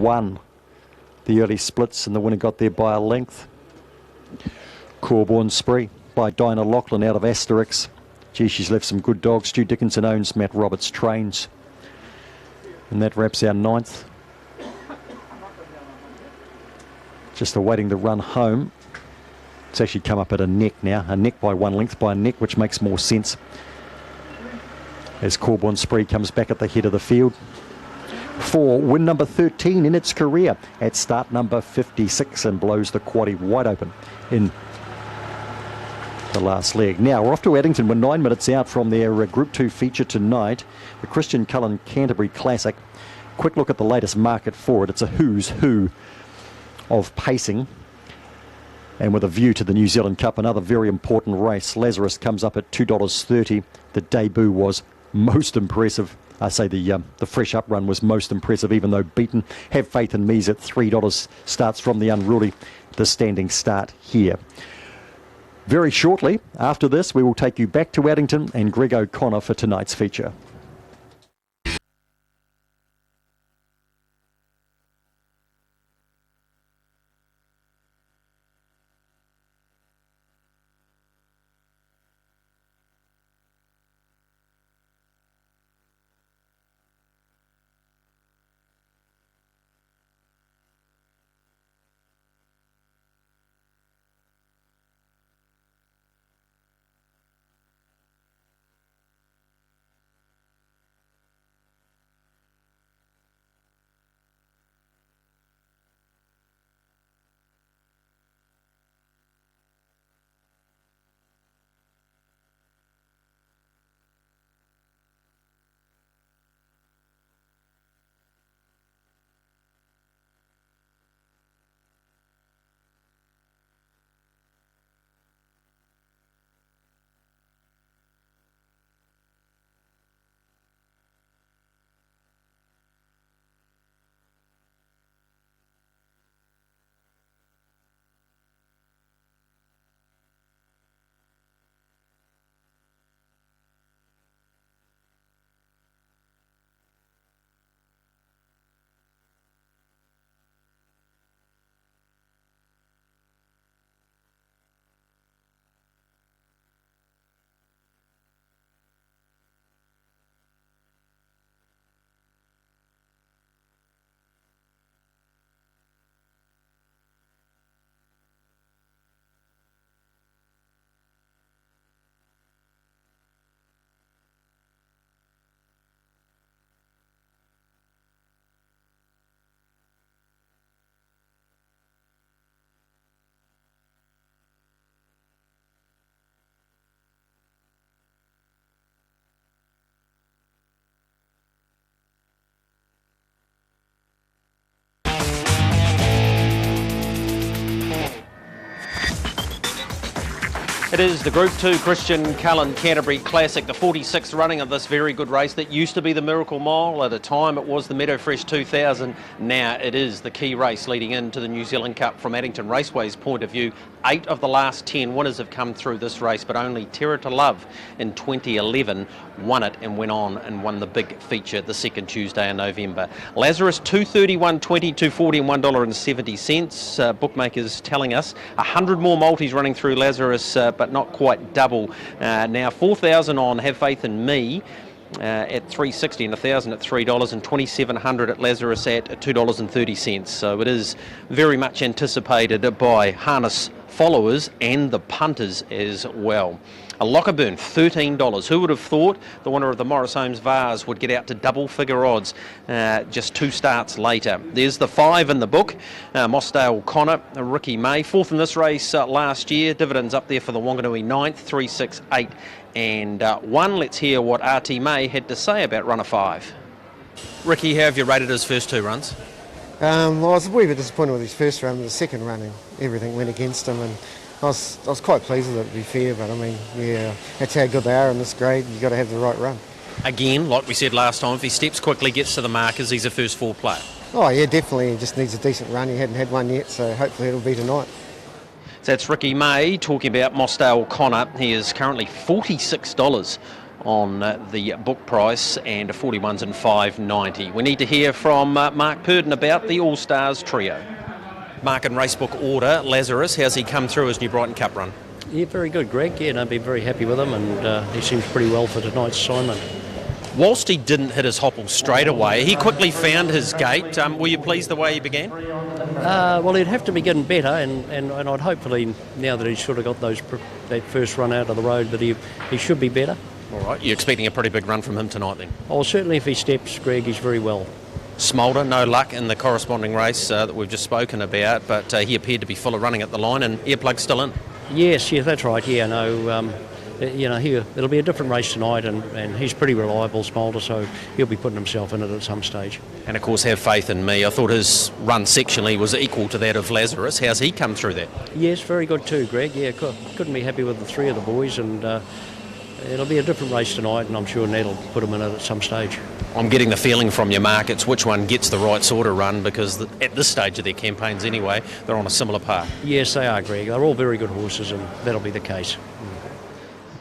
won the early splits, and the winner got there by a length. Corborn Spree by Dinah Lachlan out of Asterix. Gee, she's left some good dogs. Stu Dickinson owns, Matt Roberts trains. And that wraps our ninth. Just awaiting the run home. It's actually come up at a neck now. A neck by one length by a neck, which makes more sense. As Corborn Spree comes back at the head of the field. For win number 13 in its career at start number 56, and blows the quaddie wide open in the last leg. Now we're off to Addington. We're 9 minutes out from their Group 2 feature tonight, the Christian Cullen Canterbury Classic. Quick look at the latest market for it. It's a who's who of pacing, and with a view to the New Zealand Cup, another very important race. Lazarus comes up at $2.30. The debut was most impressive. I say the fresh up run was most impressive, even though beaten. Have Faith in Me's at $3 starts from the unruly, the standing start here. Very shortly after this, we will take you back to Addington and Greg O'Connor for tonight's feature. It is the Group 2 Christian Cullen Canterbury Classic, the 46th running of this very good race that used to be the Miracle Mile. At a time it was the Meadowfresh 2000. Now it is the key race leading into the New Zealand Cup from Addington Raceway's point of view. 8 of the last 10 winners have come through this race, but only Terra to Love in 2011 won it and went on and won the big feature the second Tuesday in November. Lazarus $2.31.20, $2.40 and $1.70. Bookmakers telling us 100 more multis running through Lazarus, but not quite double. Now 4,000 on Have Faith in Me at $3.60 and 1,000 at $3 and 2,700 at Lazarus at $2.30. So it is very much anticipated by harness followers and the punters as well. A Lockerburn, $13. Who would have thought the winner of the Morris Holmes Vase would get out to double figure odds just 2 starts later? There's the 5 in the book. Mossdale Connor, Ricky May, 4th in this race last year. Dividends up there for the Wanganui 9th, 3, 6, 8 and 1. Let's hear what RT May had to say about runner 5. Ricky, how have you rated his first 2 runs? Well, I was a wee bit disappointed with his first run. The second run, everything went against him, and I was quite pleased with it, to be fair. But I mean, yeah, that's how good they are in this grade. You've got to have the right run. Again, like we said last time, if he steps quickly, gets to the markers, he's a first 4 player. Oh yeah, definitely. He just needs a decent run. He hadn't had one yet, so hopefully it'll be tonight. So that's Ricky May talking about Mossdale Connor. He is currently $46 on the book price, and 41s and 5.90. We need to hear from Mark Purdon about the All-Stars trio. Mark, in racebook order, Lazarus, how's he come through his New Brighton Cup run? Yeah, very good, Greg. Yeah, I've been very happy with him, and he seems pretty well for tonight's assignment. Whilst he didn't hit his hopple straight away, he quickly found his gait. Were you pleased the way he began? Well, he'd have to be getting better, and I'd hopefully, now that he's sort of got that first run out of the road, that he should be better. All right, you're expecting a pretty big run from him tonight then? Oh, certainly if he steps, Greg, he's very well. Smolder, no luck in the corresponding race that we've just spoken about, but he appeared to be full of running at the line, and earplug's still in. Yes, that's right. Yeah, no, it'll be a different race tonight, and he's pretty reliable, Smolder, so he'll be putting himself in it at some stage. And of course, have faith in me. I thought his run sectionally was equal to that of Lazarus. How's he come through that? Yes, very good too, Greg. Yeah, couldn't be happy with the three of the boys, and it'll be a different race tonight, and I'm sure Ned will put him in it at some stage. I'm getting the feeling from your Mark, it's which one gets the right sort of run, because at this stage of their campaigns anyway, they're on a similar path. Yes, they are, Greg. They're all very good horses, and that'll be the case.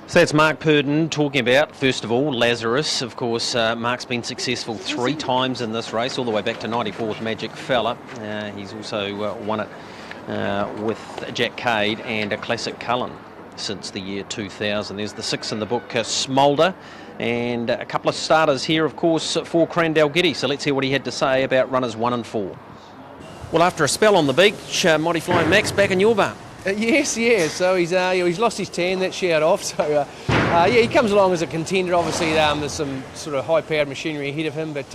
So that's Mark Purdon talking about, first of all, Lazarus. Of course, Mark's been successful 3 times in this race, all the way back to 94 with Magic Fella. He's also won it with Jack Cade and a Classic Cullen since the year 2000. There's the 6 in the book, Smolder, and a couple of starters here, of course, for Crandell-Giddy. So let's hear what he had to say about runners 1 and 4. Well, after a spell on the beach, Mighty Flying Max back in your barn. Yes, yeah. So he's lost his tan, that sheared off. So he comes along as a contender. Obviously, there's some sort of high-powered machinery ahead of him, but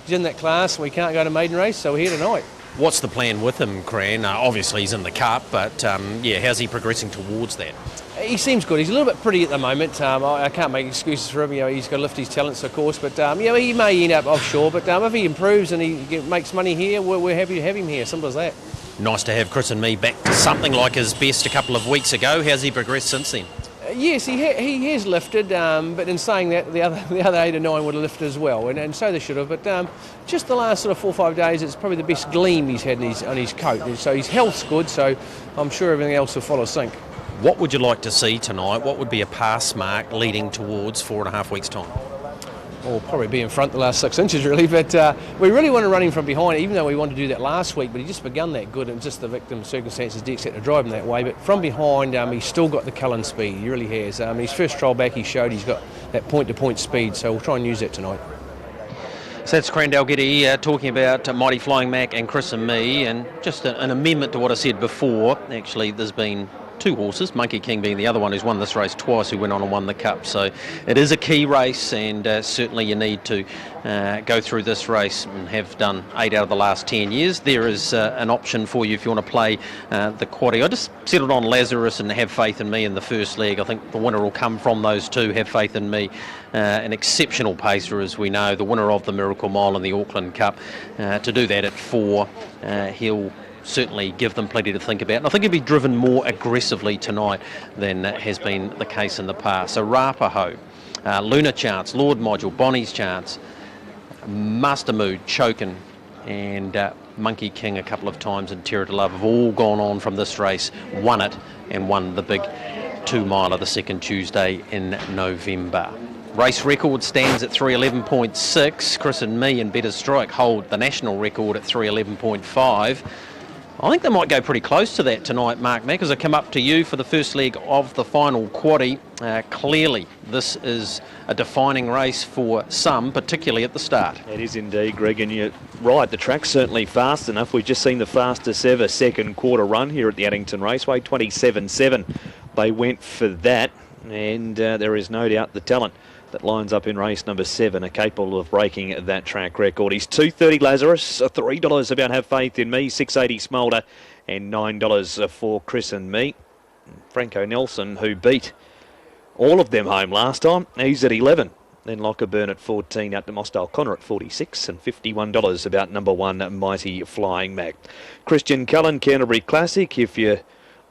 he's in that class. We can't go to maiden race, so we're here tonight. What's the plan with him, Cran? Obviously, he's in the Cup, but how's he progressing towards that? He seems good. He's a little bit pretty at the moment. I can't make excuses for him. He's got to lift his talents, of course. But he may end up offshore. But if he improves and he makes money here, we're happy to have him here. Simple as that. Nice to have Chris and me back to something like his best a couple of weeks ago. How's he progressed since then? Yes, he has lifted, but in saying that, the other 8 or 9 would have lifted as well, and so they should have. But just the last sort of 4 or 5 days, it's probably the best gleam he's had on his coat. And so his health's good, so I'm sure everything else will follow sync. What would you like to see tonight? What would be a pass mark leading towards 4.5 weeks' time? Well, probably be in front the last 6 inches, really. But we really want to run him from behind, even though we wanted to do that last week. But he just begun that good, and just the victim circumstances did set to drive him that way. But from behind, he's still got the Cullen speed. He really has. His first trial back, he showed he's got that point-to-point speed. So we'll try and use that tonight. So that's Crandell-Giddy talking about Mighty Flying Mac and Chris and me, and just an amendment to what I said before. Actually, there's been 2 horses, Monkey King being the other one who's won this race twice, who went on and won the Cup. So it is a key race, and certainly you need to go through this race, and have done 8 out of the last 10 years. There is an option for you if you want to play the quaddie. I just settled on Lazarus and Have Faith in Me in the first leg. I think the winner will come from those 2, Have Faith in Me. An exceptional pacer, as we know, the winner of the Miracle Mile and the Auckland Cup. To do that at 4, he'll certainly give them plenty to think about. And I think he'll be driven more aggressively tonight than has been the case in the past. So Rapaho, Luna Chance, Lord Module, Bonnie's Chance, Master Mood, Chokin, and Monkey King a couple of times, and Terror to Love have all gone on from this race, won it, and won the big 2-miler the second Tuesday in November. Race record stands at 3:11.6. Chris and me and Better Strike hold the national record at 3:11.5. I think they might go pretty close to that tonight, Mark Mack, as I come up to you for the first leg of the final quaddie. Clearly, this is a defining race for some, particularly at the start. It is indeed, Greg, and you're right, the track's certainly fast enough. We've just seen the fastest ever second quarter run here at the Addington Raceway, 27.7. They went for that, and there is no doubt the talent that lines up in race number 7 are capable of breaking that track record. He's $2.30 Lazarus, $3 about Have Faith in Me, $6.80 Smolder, and $9 for Chris and me. Franco Nelson, who beat all of them home last time, he's at 11. Then Lockerburn at 14, out to Mosdale Connor at 46, and $51 about number 1 Mighty Flying Mac. Christian Cullen, Canterbury Classic. If you're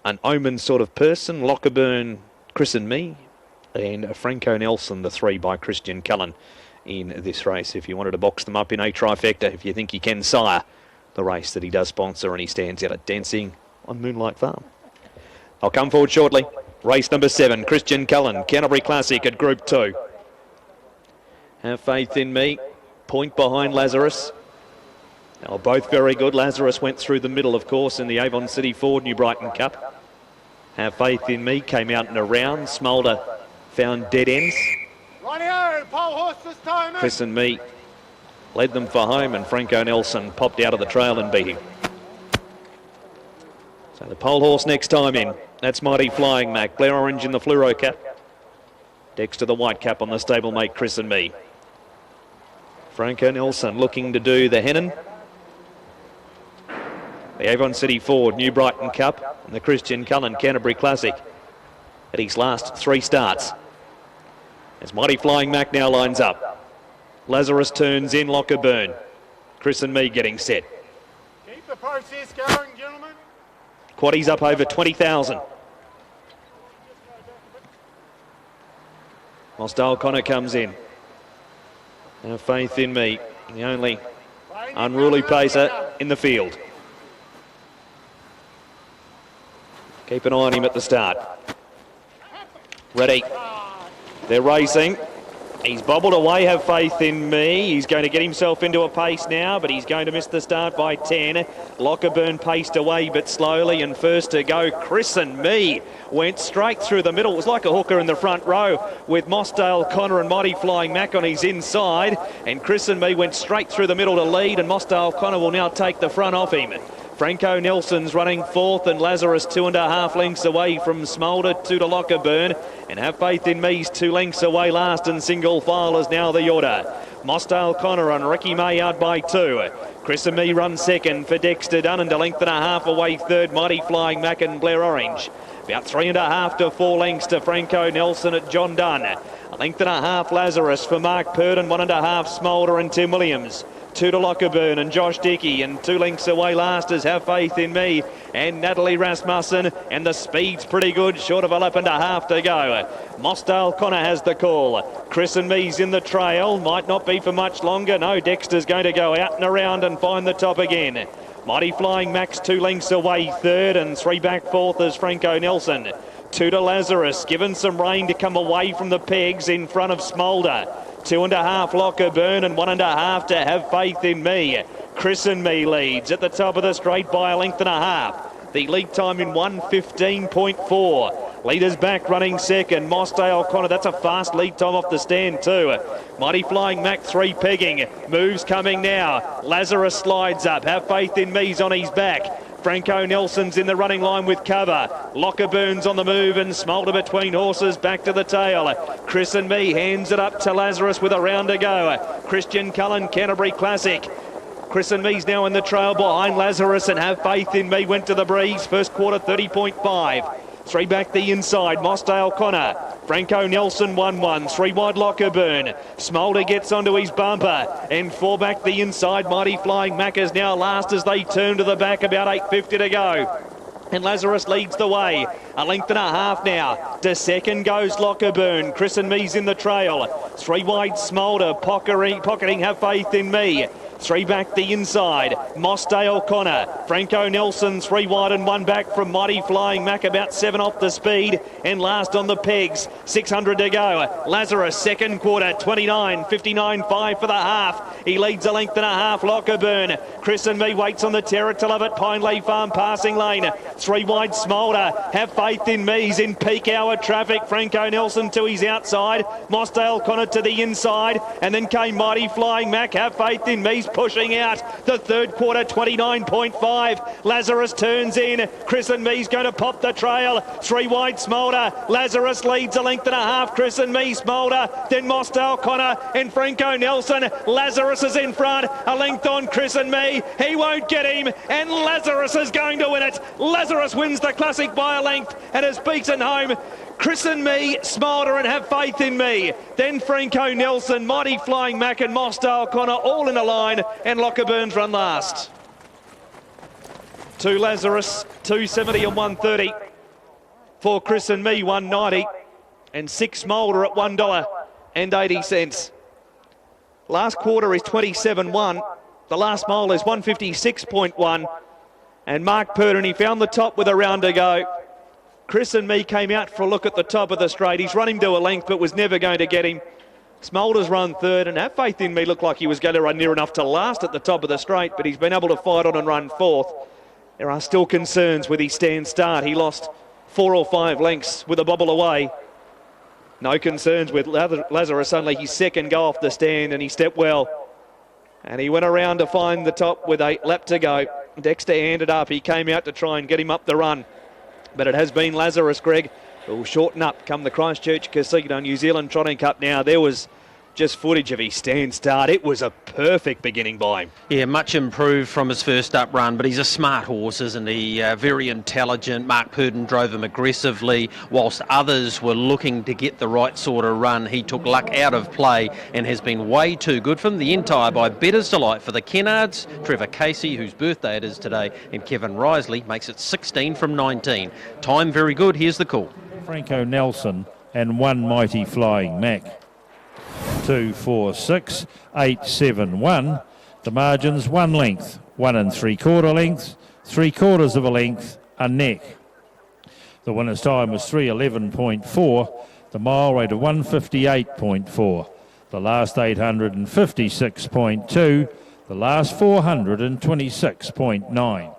an Omen sort of person, Lockerburn, Chris and me, and Franco Nelson, the 3 by Christian Cullen in this race. If you wanted to box them up in a trifecta, if you think he can sire the race that he does sponsor, and he stands out at Dancing on Moonlight Farm. I'll come forward shortly. Race number 7, Christian Cullen, Canterbury Classic at Group 2. Have Faith in Me, point behind Lazarus. They were both very good. Lazarus went through the middle, of course, in the Avon City Ford New Brighton Cup. Have Faith in Me came out and around. Smolder found dead ends. Chris and Me led them for home, and Franco Nelson popped out of the trail and beat him. So the pole horse next time in. That's Mighty Flying Mac. Blair Orange in the fluoro cap. Dexter the white cap on the stablemate Chris and Me. Franco Nelson looking to do the Hennon, the Avon City Ford New Brighton Cup, and the Christian Cullen Canterbury Classic at his last 3 starts. As Mighty Flying Mac now lines up. Lazarus turns in, Lockerburn. Chris and Me getting set. Keep the process going, gentlemen. Quaddies up over 20,000. Mosdale Connor comes in. Have Faith in Me, the only unruly pacer in the field. Keep an eye on him at the start. Ready. They're racing. He's bobbled away, Have Faith in Me. He's going to get himself into a pace now, but he's going to miss the start by 10. Lockerburn paced away, but slowly, and first to go, Chris and Me went straight through the middle. It was like a hooker in the front row with Mossdale Connor and Mighty Flying Mac on his inside, and Chris and Me went straight through the middle to lead, and Mossdale Connor will now take the front off him. Franco Nelson's running 4th, and Lazarus 2.5 lengths away from Smolder, 2 to Lockerburn, and Have Faith in Me's 2 lengths away last, and single file is now the order. Mossdale Connor and Ricky May out by 2. Chris and Me run 2nd for Dexter Dunn, and 1.5 away 3rd, Mighty Flying Mac and Blair Orange. About 3.5 to 4 lengths to Franco Nelson at John Dunn. 1.5 Lazarus for Mark Purdon, 1.5 Smolder and Tim Williams. 2 to Lockerburn and Josh Dickey, and 2 lengths away last is Have Faith in Me and Natalie Rasmussen, and the speed's pretty good, short of a lap and a half to go. Mossdale Connor has the call. Chris and Me's in the trail, might not be for much longer. No, Dexter's going to go out and around and find the top again. Mighty Flying Max 2 lengths away 3rd, and 3 back 4th is Franco Nelson. 2 to Lazarus, given some rain to come away from the pegs in front of Smolder. 2.5 Lockerburn and 1.5 to Have Faith in Me. Chris and Me leads at the top of the straight by 1.5 lengths. The lead time in 1:15.4. Leaders back running 2nd. Mossdale Connor, that's a fast lead time off the stand too. Mighty Flying Mac 3 pegging. Moves coming now. Lazarus slides up. Have Faith in Me's on his back. Franco Nelson's in the running line with cover. Lockerburn's on the move, and Smolder between horses back to the tail. Chris and Me hands it up to Lazarus with a round to go. Christian Cullen Canterbury Classic. Chris and Me's now in the trail behind Lazarus, and Have Faith in Me went to the breeze. First quarter 30.5. 3 back the inside, Mossdale Connor. Franco Nelson 1-1, 3 wide Lockerburn. Smolder gets onto his bumper, and 4 back the inside. Mighty Flying Mac is now last as they turn to the back, about 8.50 to go. And Lazarus leads the way. 1.5 lengths now. To 2nd goes Lockerburn. Chris and Me's in the trail. 3 wide Smolder, pocketing Have Faith in Me. 3 back the inside. Mossdale Connor. Franco Nelson 3 wide and 1 back from Mighty Flying Mac, about 7 off the speed, and last on the pegs. 600 to go. Lazarus second quarter 29.59.5 for the half. He leads 1.5 lengths Lockerburn. Chris and Me waits on the terror to love it. Pineley Farm passing lane. 3 wide Smolder. Have Faith in Me's in peak hour traffic. Franco Nelson to his outside. Mossdale Connor to the inside, and then came Mighty Flying Mac. Have Faith in Me's pushing out. The third quarter 29.5. Lazarus turns in. Chris and Me's going to pop the trail. 3 wide Smolder. Lazarus leads 1.5 lengths. Chris and Me Smolder. Then Mossdale Connor and Franco Nelson. Lazarus is in front. 1 length on Chris and Me. He won't get him, and Lazarus is going to win it. Lazarus wins the Classic by 1 length and has beaten home Chris and Me, Smolder and Have Faith in Me. Then Franco Nelson, Mighty Flying Mac and Mossdale Connor all in a line, and Lockerburn's run last. 2 Lazarus, 270 and 130. 4 Chris and Me, 190. And 6 Smolder at $1.80. Last quarter is 27.1. The last mile is 156.1. And Mark Purdon, he found the top with a round to go. Chris and Me came out for a look at the top of the straight. He's running to 1 length, but was never going to get him. Smolder's run third, and Have Faith in Me looked like he was going to run near enough to last at the top of the straight, but he's been able to fight on and run fourth. There are still concerns with his stand start. He lost 4 or 5 lengths with a bobble away. No concerns with Lazarus, only his second go off the stand, and he stepped well. And he went around to find the top with 8 lap to go. Dexter handed up. He came out to try and get him up the run. But it has been Lazarus, Greg, who will shorten up come the Christchurch Casino New Zealand Trotting Cup now. There was just footage of his stand start. It was a perfect beginning by him. Yeah, much improved from his first up run, but he's a smart horse, isn't he? Very intelligent. Mark Purdon drove him aggressively, whilst others were looking to get the right sort of run. He took luck out of play and has been way too good for him. The entire by Better's Delight for the Kennards. Trevor Casey, whose birthday it is today, and Kevin Risley makes it 16 from 19. Time very good. Here's the call. Franco Nelson and One Mighty Flying Mac. 2, 4, 6, 8, 7, 1. The margins 1 length, 1 3/4 lengths, 3/4 of a length, a neck. The winner's time was 3:11.4. The mile rate of 1:58.4. The last 856.2. The last 426.9.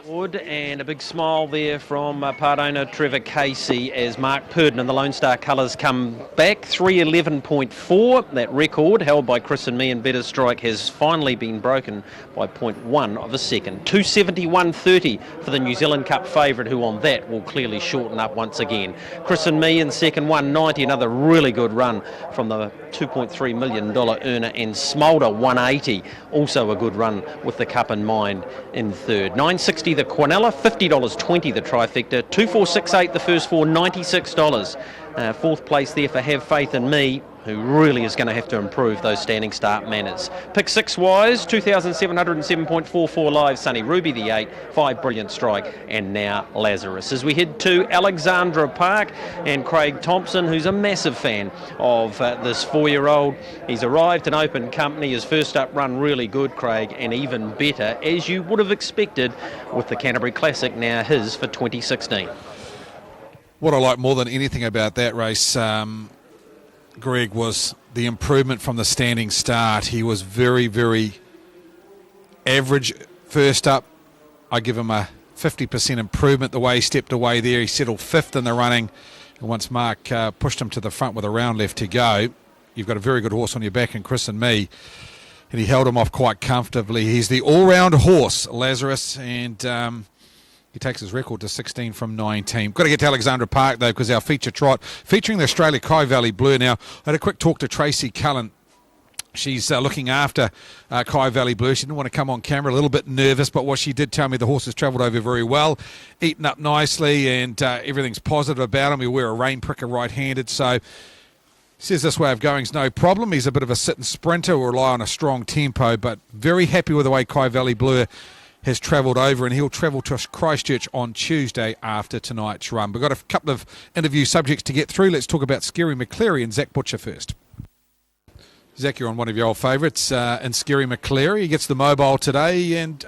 And a big smile there from part owner Trevor Casey as Mark Purdon and the Lone Star colours come back. 3:11.4. That record held by Chris and me and Better Strike has finally been broken by 0.1 of a second. 2:71.30 for the New Zealand Cup favourite, who on that will clearly shorten up once again. Chris and me in second, 190. Another really good run from the $2.3 million earner, and Smolder 180. Also a good run with the cup in mind in third. 960 the Quinella, $50.20 the trifecta, 2468 the first four, $96. Fourth place there for Have Faith in Me, who really is going to have to improve those standing start manners. Pick 6 wise, 2,707.44 live, Sunny Ruby the 8, 5 Brilliant Strike, and now Lazarus. As we head to Alexandra Park, and Craig Thompson, who's a massive fan of this 4-year-old. He's arrived in open company, his first up run really good, Craig, and even better, as you would have expected with the Canterbury Classic, now his for 2016. What I like more than anything about that race, Greg, was the improvement from the standing start. He was very, very average first up. I give him a 50% improvement the way he stepped away there. He settled 5th in the running. And once Mark pushed him to the front with a round left to go, you've got a very good horse on your back in Chris and Me. And he held him off quite comfortably. He's the all-round horse, Lazarus, and he takes his record to 16 from 19. Got to get to Alexandra Park, though, because our feature trot, featuring the Australia Kai Valley Blue. Now, I had a quick talk to Tracy Cullen. She's looking after Kai Valley Blue. She didn't want to come on camera, a little bit nervous, but what she did tell me, the horse has travelled over very well, eaten up nicely, and everything's positive about him. He'll wear a rain pricker right-handed, so says this way of going's no problem. He's a bit of a sit and sprinter, will rely on a strong tempo, but very happy with the way Kai Valley Blue has travelled over, and he'll travel to Christchurch on Tuesday after tonight's run. We've got a couple of interview subjects to get through. Let's talk about Scary McCleary and Zach Butcher first. Zach, you're on one of your old favourites in Scary McCleary. He gets the mobile today and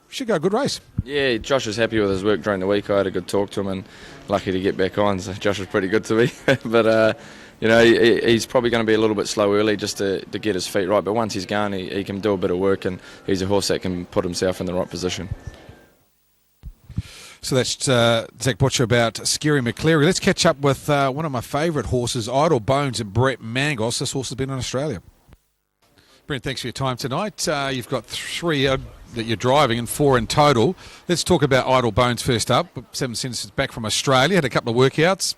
should go a good race. Yeah, Josh was happy with his work during the week. I had a good talk to him and lucky to get back on. So Josh was pretty good to me. But, you know, he's probably going to be a little bit slow early just to get his feet right. But once he's gone, he can do a bit of work, and he's a horse that can put himself in the right position. So that's Zach Butcher about Scary McCleary. Let's catch up with one of my favourite horses, Idle Bones, and Brett Mangos. This horse has been in Australia. Brent, thanks for your time tonight. You've got 3 that you're driving and 4 in total. Let's talk about Idle Bones first up. 7 cents back from Australia, had a couple of workouts.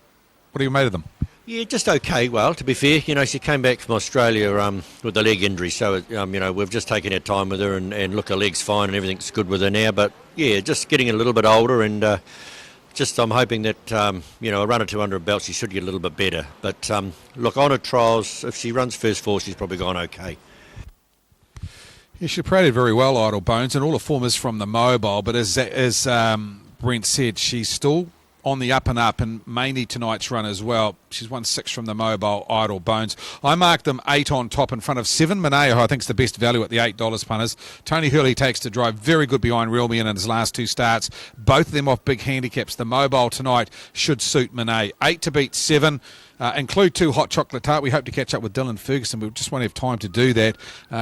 What do you made of them? Yeah, just okay. Well, to be fair, you know, she came back from Australia with a leg injury, so, you know, we've just taken our time with her and look, her leg's fine and everything's good with her now. But, yeah, just getting a little bit older, and just I'm hoping that, you know, a run or two under her belt, she should get a little bit better. But, look, on her trials, if she runs first 4, she's probably gone okay. Yeah, she paraded very well, Idle Bones, and all the form is from the mobile. But as Brent said, she's still on the up and up, and mainly tonight's run as well. She's won 6 from the mobile Idle Bones. I marked them 8 on top in front of 7. Monet, who I think is the best value at the $8 punters. Tony Hurley takes to drive, very good behind Realme in his last 2 starts. Both of them off big handicaps. The mobile tonight should suit Monet. 8 to beat 7. Include 2 Hot Chocolate Tart. We hope to catch up with Dylan Ferguson. We just won't have time to do that.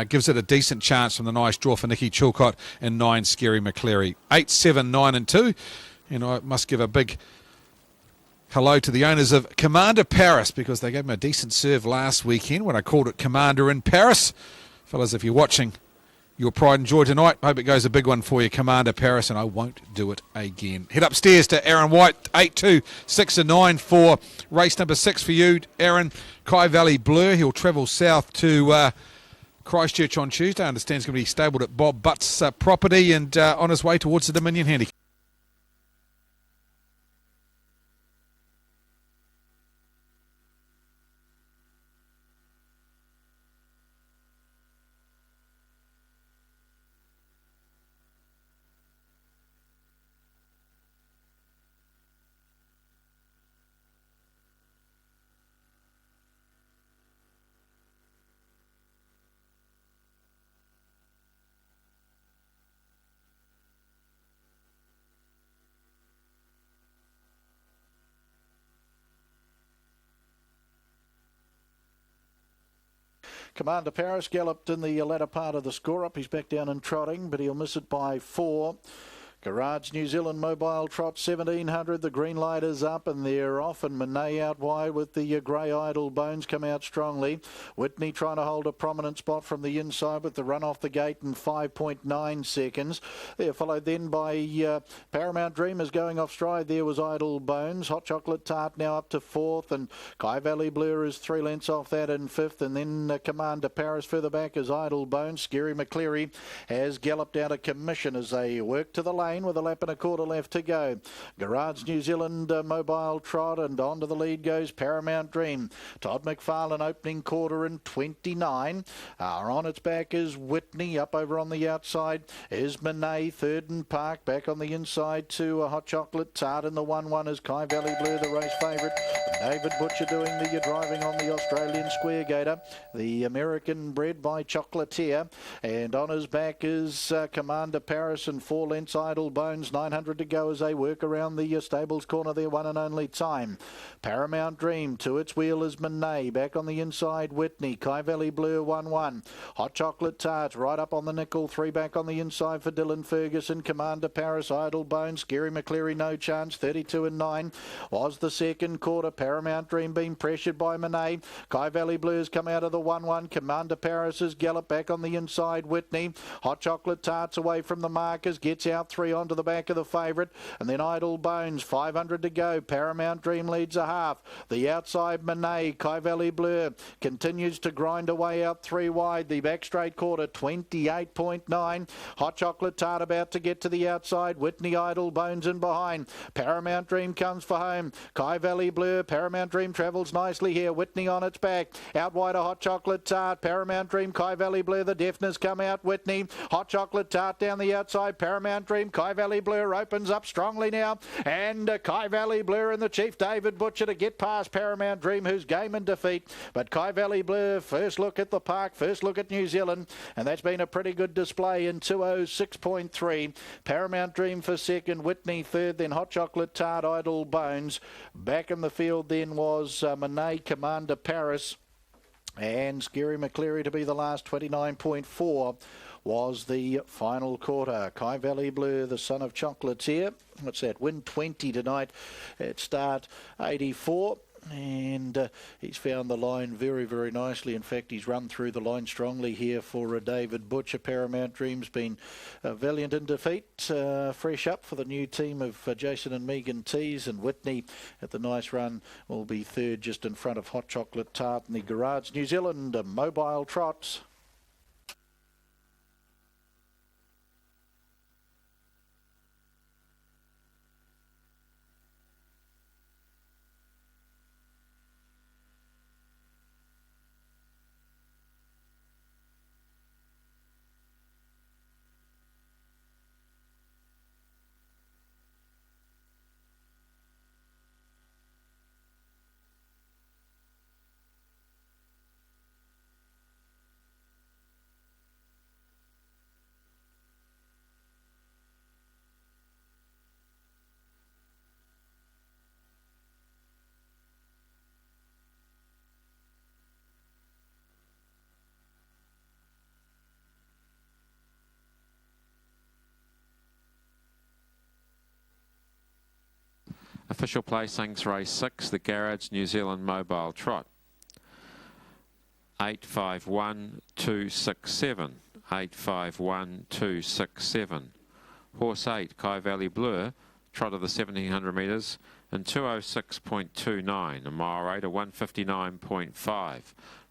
Gives it a decent chance from the nice draw for Nikki Chilcott and 9 Scary McCleary. 8, 7, 9 and 2. And I must give a big hello to the owners of Commander Paris, because they gave him a decent serve last weekend when I called it Commander in Paris. Fellas, if you're watching, your pride and joy tonight. Hope it goes a big one for you, Commander Paris, and I won't do it again. Head upstairs to Aaron White, 8, 2, 6 and 9 for race number 6 for you, Aaron. Kai Valley Blur. He'll travel south to Christchurch on Tuesday. I understand he's going to be stabled at Bob Butt's property and on his way towards the Dominion Handicap. Commander Paris galloped in the latter part of the score-up. He's back down and trotting, but he'll miss it by 4. Garage New Zealand Mobile Trot 1700. The green light is up and they're off, and Monet out wide with the grey Idle Bones come out strongly. Whitney trying to hold a prominent spot from the inside with the run off the gate in 5.9 seconds. They're followed then by Paramount Dream is going off stride. There was Idle Bones. Hot Chocolate Tart now up to 4th, and Kai Valley Blur is 3 lengths off that in 5th, and then Commander Paris further back is Idle Bones. Scary McCleary has galloped out of commission as they work to the lane with a lap and a quarter left to go. Garage New Zealand Mobile Trot, and onto the lead goes Paramount Dream. Todd McFarlane opening quarter in 29. On its back is Whitney. Up over on the outside is Monet. Third and Park. Back on the inside to Hot Chocolate Tart. And the 1-1 is Kai Valley Blue, the race favourite. David Butcher doing the driving on the Australian Square Gator. The American bred by Chocolatier. And on his back is Commander Paris and 4 lengths Idle Bones. 900 to go as they work around the stables corner, their one and only time. Paramount Dream to its wheel is Monet. Back on the inside Whitney. Kai Valley Blue 1-1. Hot Chocolate Tart right up on the nickel. 3 back on the inside for Dylan Ferguson. Commander Paris, Idle Bones. Scary McCleary no chance. 32 and 9 was the second quarter. Paramount Dream being pressured by Monet. Kai Valley Blues come out of the 1-1. Commander Paris is gallop back on the inside Whitney. Hot Chocolate Tarts away from the markers. Gets out 3 onto the back of the favourite, and then Idle Bones. 500 to go. Paramount Dream leads a half. The outside Monet. Kai Valley Blur continues to grind away out 3 wide. The back straight quarter 28.9. Hot Chocolate Tart about to get to the outside. Whitney, Idle Bones in behind. Paramount Dream comes for home. Kai Valley Blur. Paramount Dream travels nicely here. Whitney on its back. Out wide a Hot Chocolate Tart. Paramount Dream. Kai Valley Blur. The deafness come out. Whitney. Hot Chocolate Tart down the outside. Paramount Dream. Kai Valley Blur opens up strongly now, and Kai Valley Blur and the Chief David Butcher to get past Paramount Dream, who's game and defeat. But Kai Valley Blur, first look at the park, first look at New Zealand, and that's been a pretty good display in 206.3. Paramount Dream for second, Whitney third, then Hot Chocolate Tart, Idle Bones. Back in the field then was Monet, Commander Paris, and Scary McCleary to be the last. 29.4 was the final quarter. Kai Valley Blue, the son of Chocolatier. What's that? Win 20 tonight at start 84. And he's found the line very, very nicely. In fact, he's run through the line strongly here for David Butcher. Paramount Dream's been valiant in defeat. Fresh up for the new team of Jason and Megan Tees, and Whitney at the nice run will be third, just in front of Hot Chocolate Tart and the Garage New Zealand Mobile Trots. Official placings, race 6, the Garage New Zealand Mobile Trot. 851267, 851267. Horse 8, Kai Valley Blur, trot of the 1700 metres, in 206.29, a mile rate of 159.5,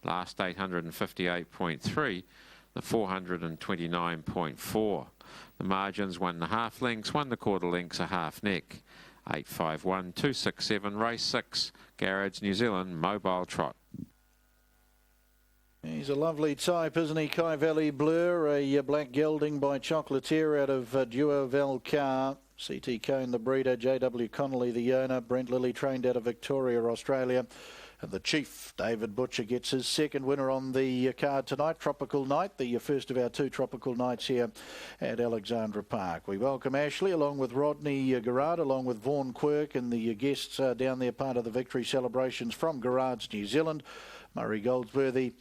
last 858.3, the 429.4. The margins 1.5 lengths, 1.25 lengths, a half neck. 851267, race 6, Garage New Zealand Mobile Trot. He's a lovely type, isn't he? Kai Valley Blur, a black gelding by Chocolatier out of Duo Valcar. CT Cone, the breeder. JW Connolly, the owner. Brent Lilly, trained out of Victoria, Australia. And the chief, David Butcher, gets his second winner on the card tonight. Tropical Night, the first of our 2 tropical nights here at Alexandra Park. We welcome Ashley along with Rodney Garrard, along with Vaughan Quirk, and the guests down there, part of the victory celebrations from Garrard's New Zealand. Murray Goldsworthy,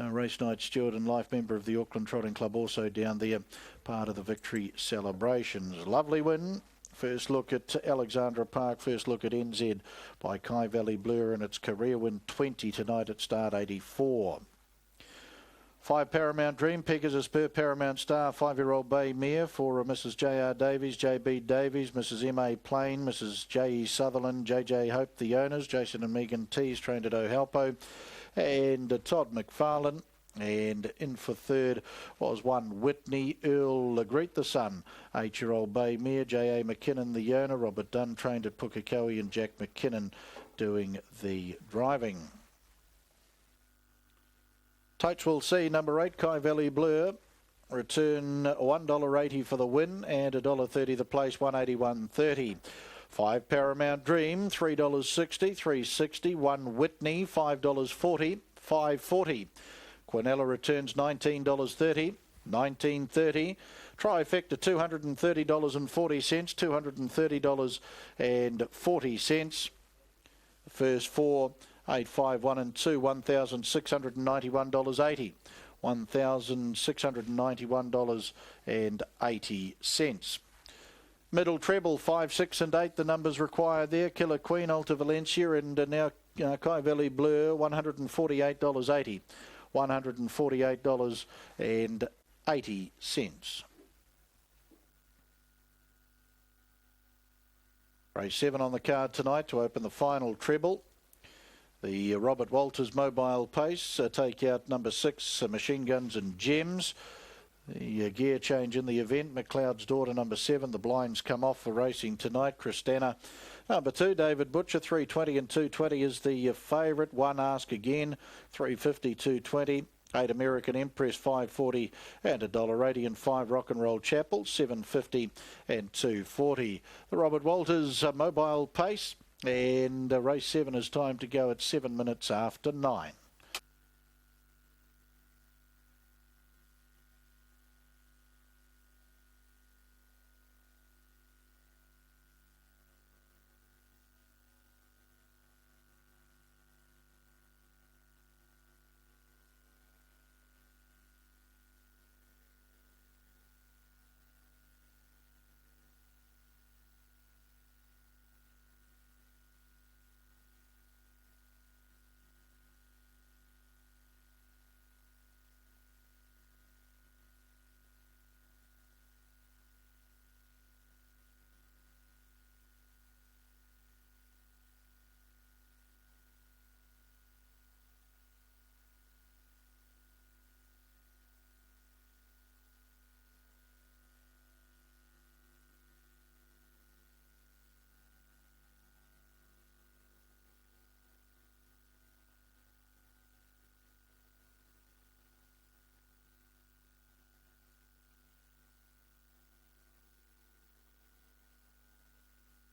race night steward and life member of the Auckland Trotting Club, also down there, part of the victory celebrations. Lovely win. First look at Alexandra Park, first look at NZ by Kai Valley Blur, and its career win 20 tonight at start 84. 5 Paramount Dream, Pegasus per Paramount Star, 5-year-old bay mare for Mrs. J.R. Davies, J.B. Davies, Mrs. M.A. Plain, Mrs. J.E. Sutherland, J.J. Hope, the owners, Jason and Megan Tees, trained at O'Halpo, and Todd McFarlane. And in for third was one Whitney Earl Greet the Sun, 8-year-old bay mare, J.A. McKinnon, the owner, Robert Dunn, trained at Pukekohe, and Jack McKinnon doing the driving. Totes will see number 8, Kai Valley Blur, return $1.80 for the win and $1.30 the place, $181.30. 5 Paramount Dream, $3.60, $3.60. 1 Whitney, $5.40, $5.40. Quinella returns $19.30, $19.30. Trifecta $230.40, $230.40. The first 4, 8, 5, 1 and 2, $1,691.80. $1,691.80. Middle treble 5, 6 and 8. The numbers required there. Killer Queen, Alta Valencia, and now Kai Valley Blur, $148.80. $148.80. Race 7 on the card tonight to open the final treble. The Robert Walters Mobile Pace take out number 6, Machine Guns and Gems. The gear change in the event, McLeod's Daughter, number 7. The blinds come off for racing tonight. Christina, number 2, David Butcher, 320 and 220 is the favourite. 1 Ask Again, 350, 220. 8 American Empress, 540 and $1.80, and 5 Rock and Roll Chapel, 750 and 240. The Robert Walters Mobile Pace, and race 7 is time to go at 7 minutes after 9.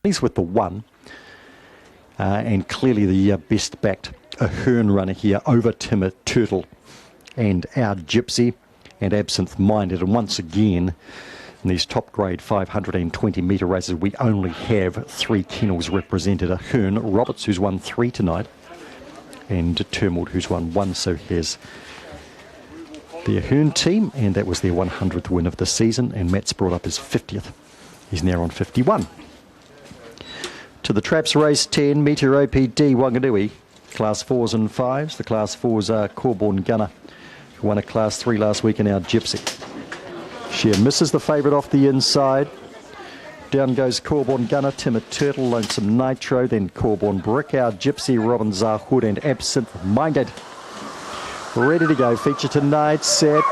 He's with the 1, and clearly the best backed Ahern runner here over Timor Turtle and Our Gypsy and Absinthe Minded. And once again, in these top grade 520 metre races, we only have 3 kennels represented. Ahern, Roberts, who's won 3 tonight, and Turmoil, who's won 1. So here's the Ahern team, and that was their 100th win of the season, and Matt's brought up his 50th. He's now on 51. To the Traps Race 10, Meteor OPD Wanganui. Class 4s and 5s. The Class 4s are Corborn Gunner, who won a Class 3 last week in our Gypsy. She misses the favourite off the inside. Down goes Corborn Gunner, Timid Turtle, Lonesome Nitro, then Corborn Brick, our Gypsy, Robin Zahud and Absinthe Minded. Ready to go, feature tonight, set.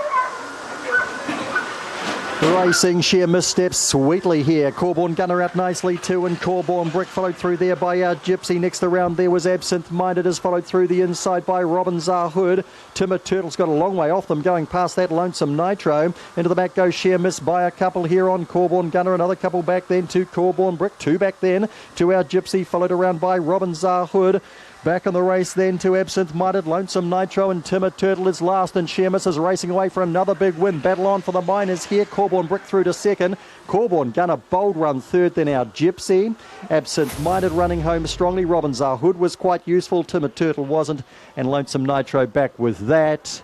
Racing, sheer missteps sweetly here. Corborn Gunner out nicely too, and Corborn Brick followed through there by our Gypsy. Next around there was Absinthe Minded, as followed through the inside by Robin Zahud. Timid Turtle's got a long way off them, going past that Lonesome Nitro. Into the back goes sheer miss by a couple here on Corborn Gunner. Another couple back then to Corborn Brick. Two back then to our Gypsy, followed around by Robin Zahud. Back in the race then to Absinthe Minded, Lonesome Nitro, and Timid Turtle is last, and Sheamus is racing away for another big win. Battle on for the miners here. Corborn Brick through to second. Corborn Gunner bold run third, then our Gypsy. Absinthe Minded running home strongly. Robin Zahud was quite useful. Timid Turtle wasn't, and Lonesome Nitro back with that.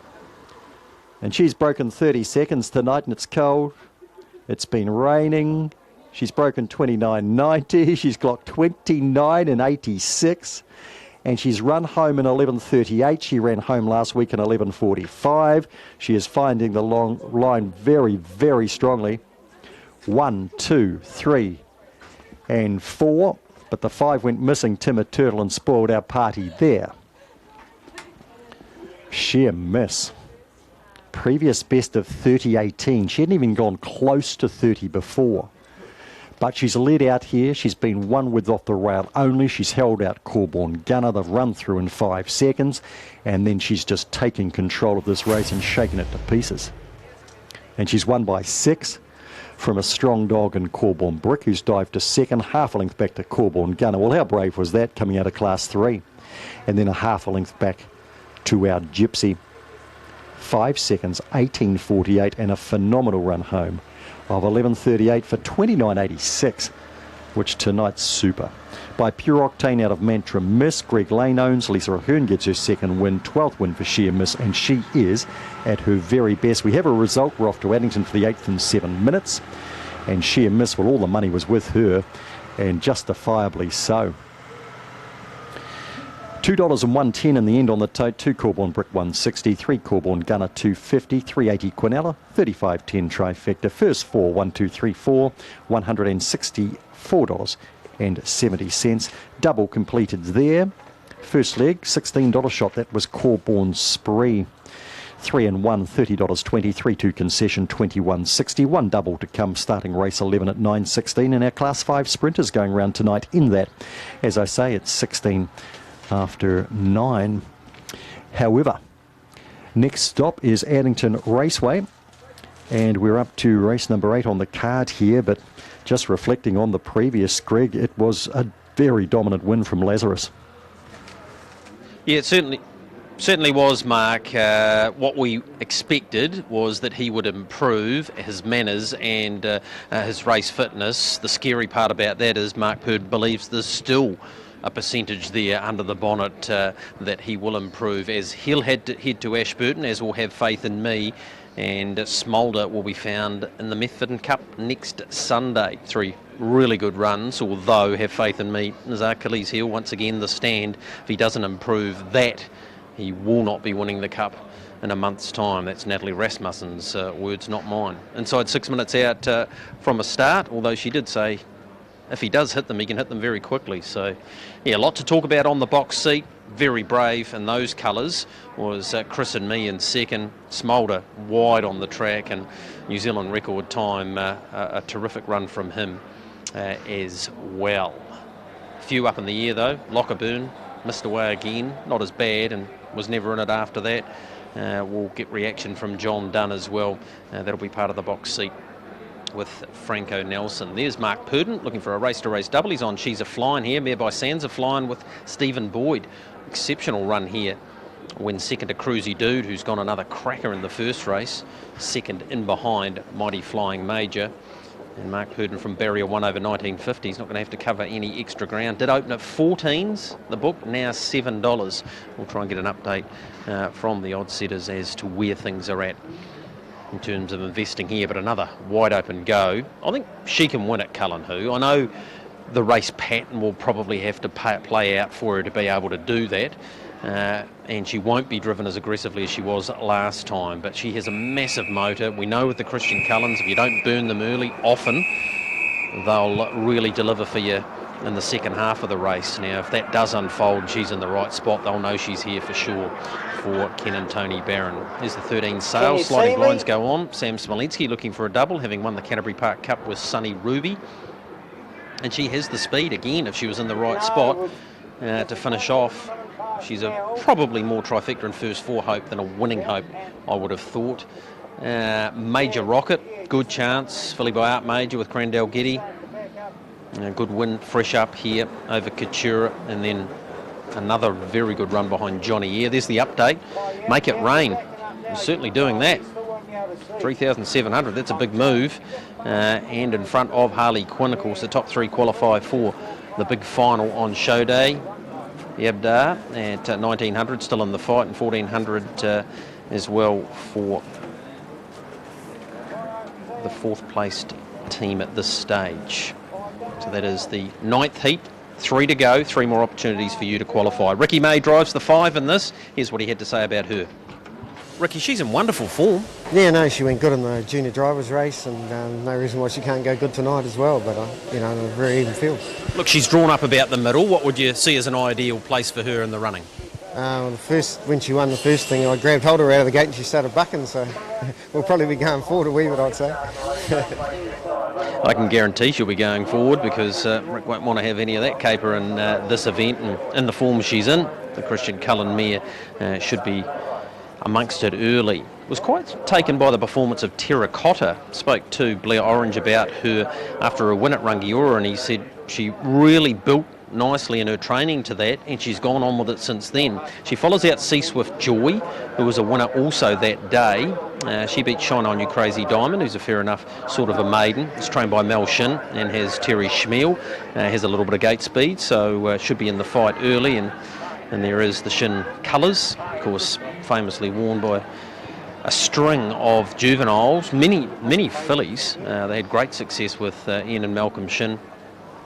And she's broken 30 seconds tonight, and it's cold. It's been raining. She's broken 29.90. She's clocked 29 and 86. And she's run home in 11.38. She ran home last week in 11.45. She is finding the long line very, very strongly. 1, 2, 3, and 4. But the 5 went missing. Timid Turtle and spoiled our party there. Sheer miss. Previous best of 30.18. She hadn't even gone close to 30 before. But she's led out here. She's been one width off the rail only. She's held out Corborn Gunner. They've run through in 5 seconds. And then she's just taken control of this race and shaken it to pieces. And she's won by 6 from a strong dog in Corborn Brick, who's dived to second, half a length back to Corborn Gunner. Well, how brave was that, coming out of Class 3? And then a half a length back to our Gypsy. 5 seconds, 18.48, and a phenomenal run home of 11.38 for 29.86, which tonight's super. By Pure Octane out of Mantra Miss, Greg Lane owns. Lisa Ahern gets her second win, 12th win for Sheer Miss, and she is at her very best. We have a result. We're off to Addington for the 8th in 7 minutes, and Sheer Miss, well, all the money was with her, and justifiably so. $2.01 in the end on the tote. 2 Corborn Brick 160, 3 Corborn Gunner 250, 380 Quinella, 35.10 trifecta. First 4, 1, 2, 3, 4, $164.70. Double completed there. First leg, $16 shot. That was Corborn Spree. 3 and 1, $30.20. 3-2 concession, $21.60. One double to come, starting race 11 at 9.16. And our Class 5 sprinters going round tonight in that. As I say, it's 16 after 9. However, next stop is Addington Raceway, and we're up to race number 8 on the card here. But just reflecting on the previous, Greg, it was a very dominant win from Lazarus. Yeah, it certainly was, Mark. What we expected was that he would improve his manners and his race fitness. The scary part about that is Mark Purd believes there's still a percentage there under the bonnet that he will improve, as he'll head to Ashburton, as will Have Faith in Me, and Smolder will be found in the Methven Cup next Sunday. 3 really good runs, although Have Faith in Me is Achilles' heel once again. The stand, if he doesn't improve that, he will not be winning the Cup in a month's time. That's Natalie Rasmussen's words, not mine. Inside 6 minutes out from a start, although she did say if he does hit them, he can hit them very quickly. So, yeah, a lot to talk about on the box seat. Very brave in those colours was Chris and Me in second. Smolder wide on the track, and New Zealand record time, a terrific run from him as well. A few up in the air though. Lockerburn missed away again, not as bad, and was never in it after that. We'll get reaction from John Dunn as well. That'll be part of the box seat with Franco Nelson. There's Mark Purdon looking for a race-to-race double. He's on She's a Flying here. Mare by Sands a Flying with Stephen Boyd. Exceptional run here. Wins second to Cruisy Dude, who's gone another cracker in the first race. Second in behind Mighty Flying Major. And Mark Purdon from Barrier 1 over 1950. He's not going to have to cover any extra ground. Did open at 14s, the book, now $7. We'll try and get an update from the odds setters as to where things are at in terms of investing here, but another wide open go. I think she can win at Cullen Who. I know the race pattern will probably have to play out for her to be able to do that. And she won't be driven as aggressively as she was last time, but she has a massive motor. We know with the Christian Cullens, if you don't burn them early, often they'll really deliver for you in the second half of the race. Now, if that does unfold, she's in the right spot, they'll know she's here for sure for Ken and Tony Barron. Here's the 13 sales. Sliding blinds go on. Sam Smolenski looking for a double, having won the Canterbury Park Cup with Sunny Ruby. And she has the speed again if she was in the right spot to finish off. She's a probably more trifecta and first four hope than a winning hope, I would have thought. Major Rocket, good chance. Filly by Art Major with Crandell Getty. A good win, fresh up here over Katura, and then another very good run behind Johnny Eyre. There's the update. Make It Rain. He's certainly doing that. 3,700, that's a big move. And in front of Harley Quinn, of course, the top three qualify for the big final on show day. Yabdar at 1,900, still in the fight, and 1,400 as well for the fourth placed team at this stage. So that is the 9th heat, 3 to go, 3 more opportunities for you to qualify. Ricky May drives the 5 in this. Here's what he had to say about her. Ricky, she's in wonderful form. Yeah, no, she went good in the junior drivers race, and no reason why she can't go good tonight as well, but, in a very even field. Look, she's drawn up about the middle. What would you see as an ideal place for her in the running? When she won the first thing, I grabbed hold of her out of the gate and she started bucking, so we'll probably be going forward a wee bit, I'd say. I can guarantee she'll be going forward because Rick won't want to have any of that caper in this event, and in the form she's in, the Christian Cullen mare should be amongst it early. Was quite taken by the performance of Terracotta. Spoke to Blair Orange about her after a win at Rangiora, and he said she really built nicely in her training to that, and she's gone on with it since then. She follows out Sea Swift Joy, who was a winner also that day. She beat Shine On You Crazy Diamond, who's a fair enough sort of a maiden. It's trained by Mel Shin and has Terry Schmiel, has a little bit of gate speed, so should be in the fight early. And there is the Shin colours, of course famously worn by a string of juveniles, many fillies. They had great success with Ian and Malcolm Shin,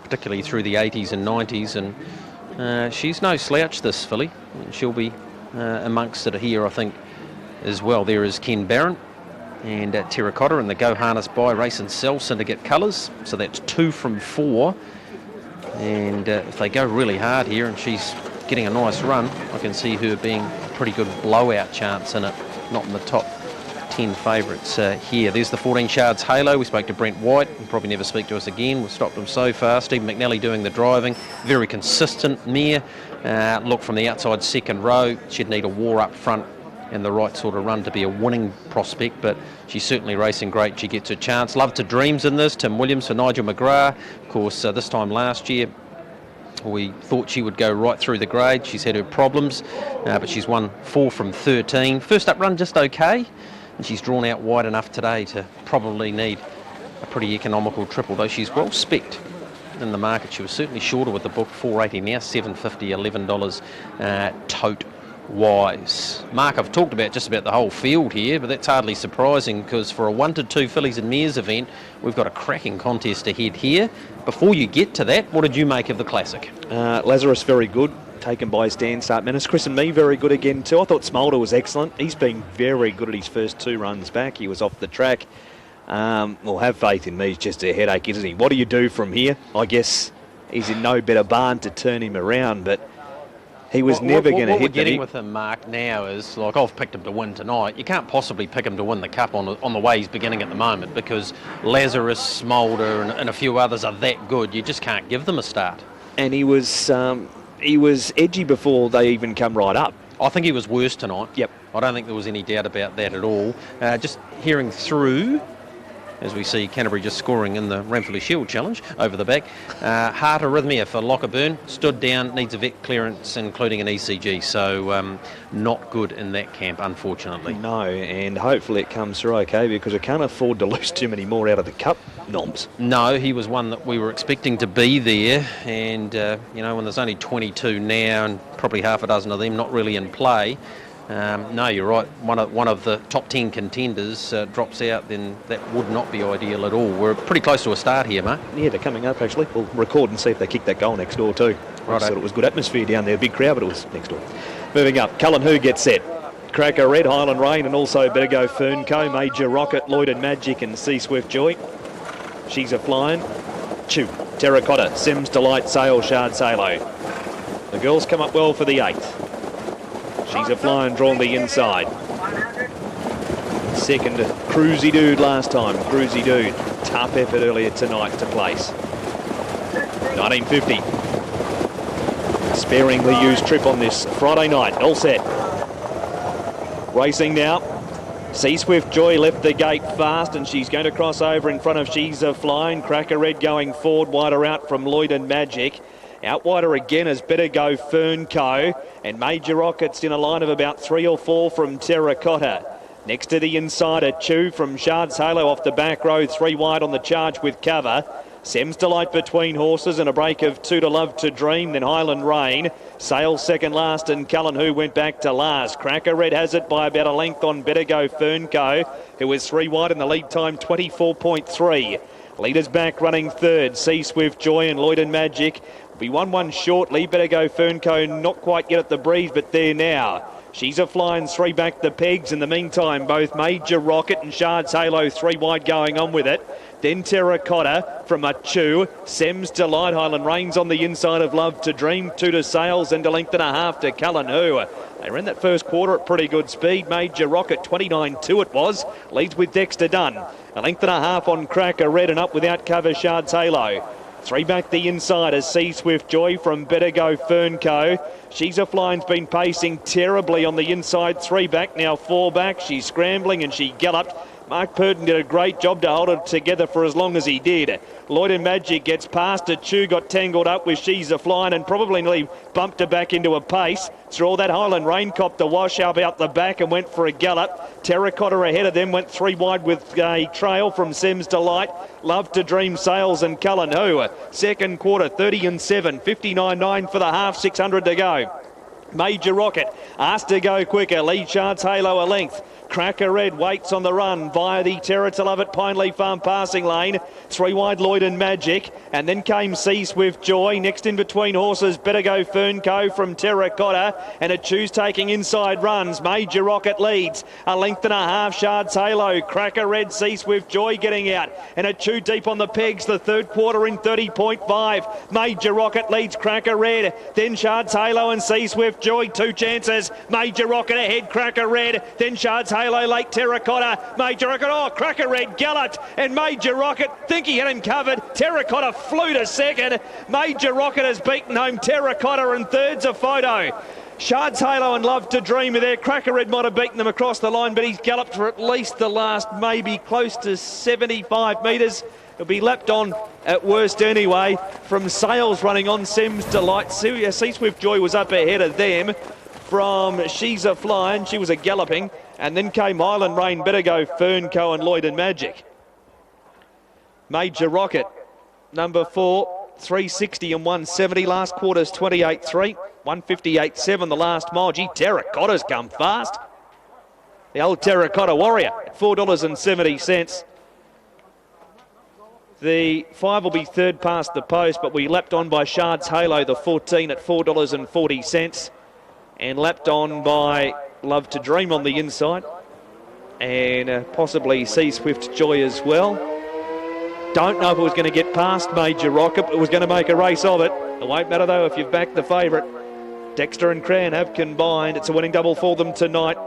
particularly through the 80s and 90s, and she's no slouch, this filly. She'll be amongst it here, I think, as well. There is Ken Barron and Terracotta in the Go Harness by Race and Sell Syndicate colours, so that's 2 from 4, and if they go really hard here and she's getting a nice run, I can see her being a pretty good blowout chance in it, not in the top 10 favourites here. There's the 14 Shards Halo. We spoke to Brent White. He'll probably never speak to us again. We've stopped him so far. Stephen McNally doing the driving. Very consistent mare. Look from the outside second row. She'd need a war up front and the right sort of run to be a winning prospect, but she's certainly racing great. She gets a chance. Love to Dreams in this. Tim Williams for Nigel McGrath. Of course, this time last year, we thought she would go right through the grade. She's had her problems, but she's won 4 from 13. First up run just okay. And she's drawn out wide enough today to probably need a pretty economical trip, although she's well specced in the market. She was certainly shorter with the book, $4.80 now, $7.50, $11 tote wise. Mark, I've talked about just about the whole field here, but that's hardly surprising because for a 1 to 2 fillies and mares event, we've got a cracking contest ahead here. Before you get to that, what did you make of the Classic? Lazarus very good, taken by Dan Startmanis. Chris and me very good again too. I thought Smolder was excellent. He's been very good at his first 2 runs back. He was off the track. Well, have faith in me. He's just a headache, isn't he? What do you do from here? I guess he's in no better barn to turn him around, but he was never going to hit. What we're getting with him, Mark, now is, like, I've picked him to win tonight. You can't possibly pick him to win the Cup on the way he's beginning at the moment because Lazarus, Smolder and a few others are that good. You just can't give them a start. And he was edgy before they even come right up. I think he was worse tonight. Yep. I don't think there was any doubt about that at all. Just hearing through, as we see Canterbury just scoring in the Ramfully Shield Challenge over the back. Heart arrhythmia for Lockerburn. Stood down, needs a vet clearance, including an ECG. So not good in that camp, unfortunately. No, and hopefully it comes through okay because I can't afford to lose too many more out of the Cup noms. No, he was one that we were expecting to be there. And, when there's only 22 now and probably half a dozen of them not really in play, No, you're right. One of the top 10 contenders drops out, then that would not be ideal at all. We're pretty close to a start here, Mark. Yeah, they're coming up actually. We'll record and see if they kick that goal next door too. I thought it was good atmosphere down there, big crowd, but it was next door. Moving up, Cullen Who gets set. Cracker Red, Highland Rain, and also Better Go Fernco, Major Rocket, Lloyd and Magic, and Sea Swift Joy. She's a flying. Chew, Terracotta, Sims Delight, Sail, Shard, Salo. The girls come up well for the 8th. She's a flying, drawn the inside. Second, Cruisy Dude last time. Cruisy Dude, tough effort earlier tonight to place. 1950. Sparingly used trip on this Friday night. All set. Racing now. Sea Swift Joy left the gate fast, and she's going to cross over in front of She's a Flying. Cracker Red going forward, wider out from Lloyd and Magic. Out wider again as Better Go Fernco, and Major Rockets in a line of about 3 or 4 from Terracotta. Next to the insider, Chew from Shard's Halo off the back row, 3 wide on the charge with cover. Sem's Delight between horses and a break of 2 to Love to Dream, then Highland Rain. Sail second last, and Cullen Who went back to last. Cracker Red has it by about a length on Better Go Fernco, who was 3 wide in the lead time, 24.3. Leaders back running third, Sea Swift Joy and Lloyd and Magic. Be 1-1 shortly. Better Go Fernco, not quite yet at the breeze, but there now. She's a Flying, 3 back the pegs. In the meantime, both Major Rocket and Shard's Halo 3 wide going on with it. Then Terracotta from a Chew. Sem's Delight, Highland Rain's on the inside of Love to Dream. 2 to Sails and a length and a half to Cullen Who. They ran that first quarter at pretty good speed. Major Rocket 29.2 it was. Leads with Dexter Dunn. A length and a half on Cracker Red, and up without cover Shard's Halo. 3 back the inside as Sea Swift Joy from Better Go Fernco. She's a Flying's been pacing terribly on the inside. 3 back, now 4 back. She's scrambling and she galloped. Mark Purton did a great job to hold it together for as long as he did. Lloyd and Magic gets past it. Chew got tangled up with She's a Flying and probably nearly bumped her back into a pace. Through all that, Highland Rain copped the wash up out the back and went for a gallop. Terracotta ahead of them, went 3 wide with a trail from Sem's Delight. Love to Dream, Sails and Cullen Who. Second quarter, 30-7, 59.9 for the half, 600 to go. Major Rocket asked to go quicker. Lead Shard's Halo a length. Cracker Red waits on the run via the Terror to Love It Pineleaf Farm passing lane. 3 wide Lloyd and Magic, and then came Sea Swift Joy. Next in between horses, Better Go Fernco from Terracotta, and a Choose taking inside runs. Major Rocket leads a length and a half. Shard's Halo, Cracker Red, Sea Swift Joy getting out, and a Chew deep on the pegs. The third quarter in 30.5. Major Rocket leads Cracker Red, then Shard's Halo and Sea Swift Joy. 2 chances. Major Rocket ahead, Cracker Red, then Shard's Halo, late Terracotta. Major Rocket, Cracker Red galloped, and Major Rocket, think he had him covered. Terracotta flew to second. Major Rocket has beaten home Terracotta, and third's a photo. Shard's Halo and Love to Dream are there. Cracker Red might have beaten them across the line, but he's galloped for at least the last maybe close to 75 metres. He'll be lapped on at worst anyway. From Sails running on, Sem's Delight. Sea Swift Joy was up ahead of them. From She's a Flying, she was a galloping. And then came Highland Rain, Better Go Fernco and Lloyd and Magic. Major Rocket, number 4, 360 and 170. Last quarter's 28.3, 158.7 the last mile. Gee, Terracotta's come fast. The old Terracotta Warrior at $4.70. The 5 will be third past the post, but we lapped on by Shard's Halo, the 14 at $4.40. And lapped on by Love to Dream on the inside, and possibly Sea Swift Joy as well. Don't know if it was going to get past Major Rocket, but it was going to make a race of it. It won't matter though if you've backed the favourite. Dexter and Cran have combined. It's a winning double for them tonight,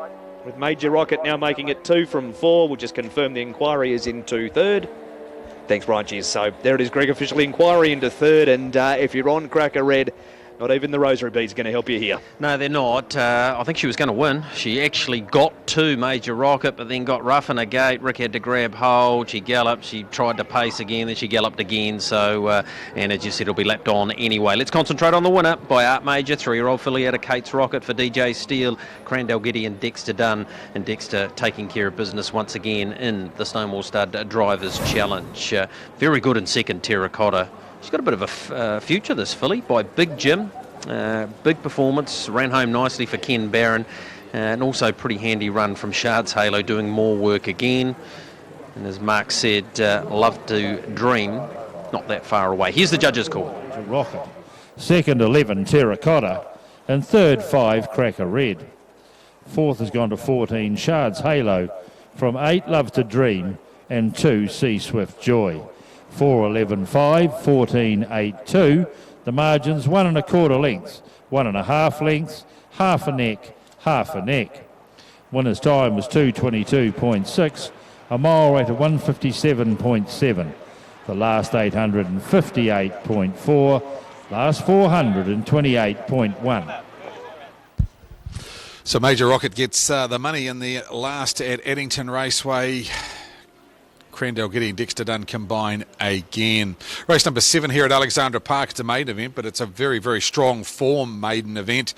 with Major Rocket now making it 2 from 4. We'll just confirm the inquiry is into third. Thanks, Brian. Cheers. So there it is, Greg, official inquiry into third, and if you're on Cracker Red, not even the rosary beads going to help you here. No, they're not. I think she was going to win. She actually got to Major Rocket, but then got rough in a gate. Rick had to grab hold. She galloped. She tried to pace again. Then she galloped again. So, and as you said, it'll be lapped on anyway. Let's concentrate on the winner by Art Major, 3-year-old filly out of Kate's Rocket for DJ Steele, Crandell Giddy and Dexter Dunn. And Dexter taking care of business once again in the Stonewall Stud Drivers Challenge. Very good in second, Terracotta. She's got a bit of a future, this filly, by Big Jim. Big performance, ran home nicely for Ken Barron. And also pretty handy run from Shard's Halo, doing more work again. And as Mark said, Love to Dream, not that far away. Here's the judges' call. Rocket. Second, 11, Terracotta. And third, 5, Cracker Red. Fourth has gone to 14, Shard's Halo. From 8, Love to Dream. And 2, Sea Swift Joy. 4, 11, 5, 14, 8, 2. The margins 1 1/4 lengths, 1 1/2 lengths, half a neck, half a neck. Winner's time was 2:22.6, a mile rate of 1:57.7. The last 858.4, last 428.1. So Major Rocket gets the money in the last at Addington Raceway. Crandell Giddy and Dexter Dunn combine again. Race number 7 here at Alexandra Park. It's a maiden event, but it's a very, very strong form maiden event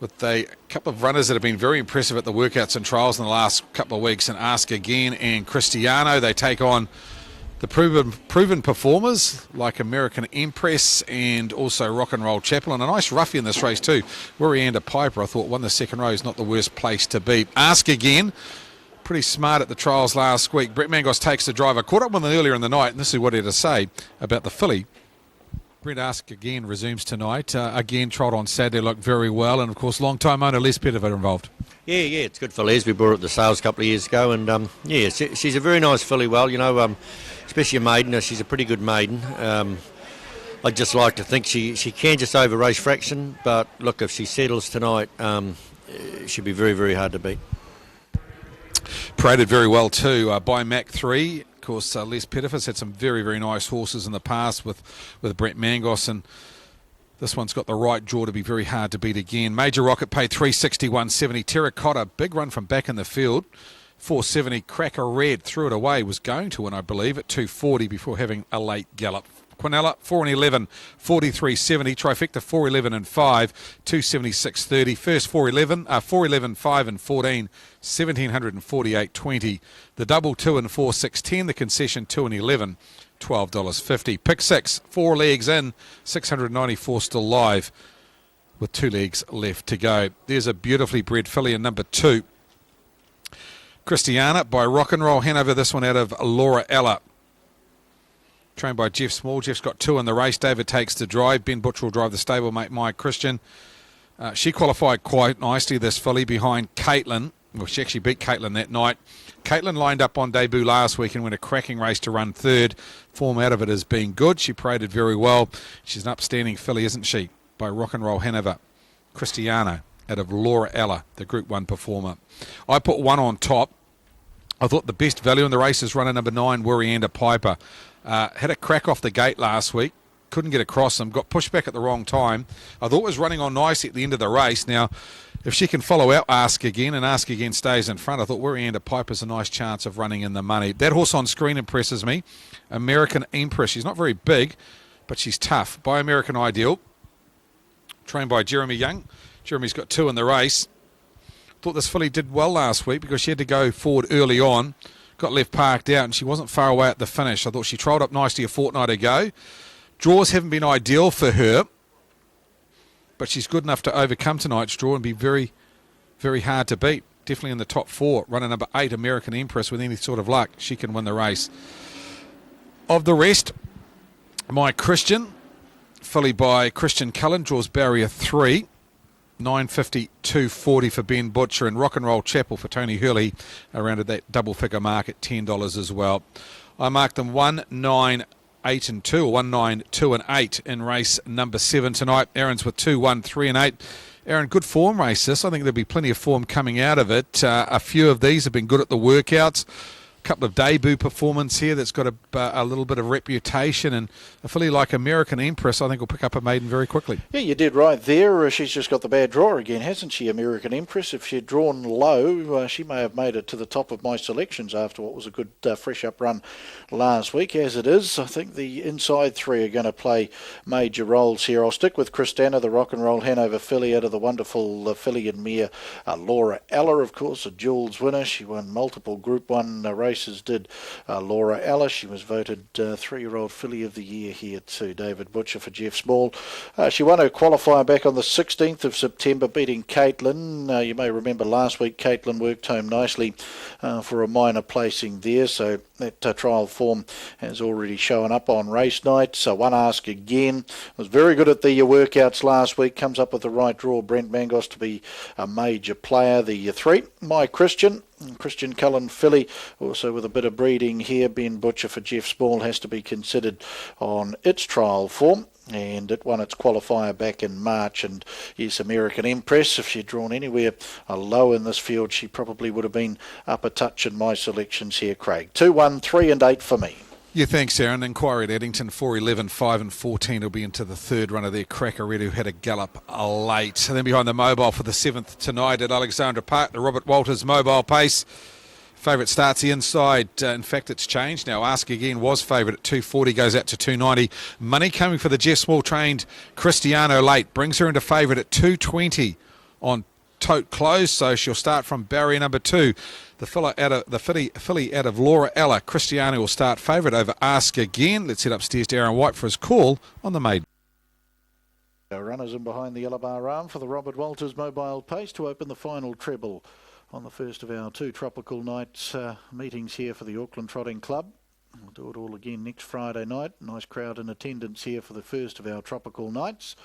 with a couple of runners that have been very impressive at the workouts and trials in the last couple of weeks. And Ask Again and Cristiano, they take on the proven performers like American Empress and also Rock and Roll Chapel. And a nice roughie in this race too. Wirianda Piper, I thought, won the second row, is not the worst place to beat. Ask Again, pretty smart at the trials last week. Brett Mangos takes the driver. Caught up with them earlier in the night, and this is what he had to say about the filly. Brett Ask Again resumes tonight. Again, Trot on Saturday looked very well, and of course, long-time owner Les Pettifer involved. Yeah, it's good for Les. We brought her at the sales a couple of years ago, and she's a very nice filly. Well, especially a maiden. She's a pretty good maiden. I'd just like to think she can just over race fraction, but look, if she settles tonight, she'll be very, very hard to beat. Paraded very well too by Mac 3. Of course, Les Pettifer's had some very, very nice horses in the past with Brett Mangos, and this one's got the right jaw to be very hard to beat again. Major Rocket paid $361.70. Terracotta, big run from back in the field. $470. Cracker Red threw it away, was going to win, I believe, at $240 before having a late gallop. Quinella, 4 and 11, 43.70. Trifecta, 4, 11 and 5, 276.30. First 4, 11, 5 and 14, 1748.20. The double 2 and 4, 6.10. The concession 2 and 11, $12.50. Pick 6, 4 legs in, 694 still live with 2 legs left to go. There's a beautifully bred filly in number 2. Christiana by Rock and Roll Hanover. This one out of Laura Ella. Trained by Jeff Small. Jeff's got 2 in the race. David takes the drive. Ben Butcher will drive the stablemate Mike Christian. She qualified quite nicely, this filly, behind Caitlin. Well, she actually beat Caitlin that night. Caitlin lined up on debut last week and went a cracking race to run third. Form out of it has been good. She paraded very well. She's an upstanding filly, isn't she? By Rock and Roll Hanover. Cristiano out of Laura Ella, the Group 1 performer. I put 1 on top. I thought the best value in the race is runner number 9, Wirianda Piper. Had a crack off the gate last week. Couldn't get across them. Got pushed back at the wrong time. I thought it was running on nicely at the end of the race. Now, if she can follow out Ask Again and Ask Again stays in front, I thought Wirianda Piper's a nice chance of running in the money. That horse on screen impresses me. American Empress. She's not very big, but she's tough. By American Ideal. Trained by Jeremy Young. Jeremy's got 2 in the race. Thought this filly did well last week because she had to go forward early on. Got left parked out and she wasn't far away at the finish. I thought she trolled up nicely a fortnight ago. Draws haven't been ideal for her, but she's good enough to overcome tonight's draw and be very, very hard to beat. Definitely in the top 4. Runner number 8, American Empress, with any sort of luck, she can win the race. Of the rest, My Christian, filly by Christian Cullen, draws barrier 3. 950, 240 for Ben Butcher, and Rock and Roll Chapel for Tony Hurley around at that double figure mark at $10 as well. I marked them 1, 9, 8 and 2, or 1, 9, 2 and 8 in race number 7 tonight. Aaron's with 2, 1, 3 and 8. Aaron, good form race this. I think there'll be plenty of form coming out of it. A few of these have been good at the workouts. A couple of debut performance here that's got a little bit of reputation, and a filly like American Empress I think will pick up a maiden very quickly. Yeah, you did right there. She's just got the bad draw again, hasn't she, American Empress? If she'd drawn low, she may have made it to the top of my selections after what was a good fresh up run last week. As it is, I think the inside 3 are going to play major roles here. I'll stick with Christiana, the Rock and Roll Hanover filly out of the wonderful filly and mare Laura Ella, of course, a Jules winner. She won multiple Group 1 races races did Laura Ella. She was voted 3-year-old filly of the year here too. David Butcher for Jeff Small. She won her qualifier back on the 16th of September, beating Caitlin. You may remember last week Caitlin worked home nicely for a minor placing there, so that trial form has already shown up on race night. So One Ask Again was very good at the workouts last week, comes up with the right draw. Brent Mangos to be a major player. The 3, My Christian Cullen filly, also with a bit of breeding here. Ben Butcher for Jeff Small has to be considered on its trial form, and it won its qualifier back in March. And yes, American Empress, if she'd drawn anywhere low in this field, she probably would have been up a touch in my selections here, Craig. 2, 1, 3 and 8 for me. Yeah, thanks, Aaron. Inquiry at Addington, 4, 11, 5 and 14 will be into the third runner there. Cracker Red, who had a gallop late. And then behind the mobile for the 7th tonight at Alexandra Park, the Robert Walters mobile pace. Favourite starts the inside. In fact, it's changed now. Ask Again was favourite at 240, goes out to 290. Money coming for the Jeff Small trained Cristiano late. Brings her into favourite at 220 on Tote Close, so she'll start from barrier number 2. The filly out of Laura Ella. Cristiano will start favourite over Ask Again. Let's head upstairs to Aaron White for his call on the maiden. Runners in behind the Alabar arm for the Robert Walters mobile pace to open the final treble on the first of our 2 tropical nights meetings here for the Auckland Trotting Club. We'll do it all again next Friday night. Nice crowd in attendance here for the first of our tropical nights.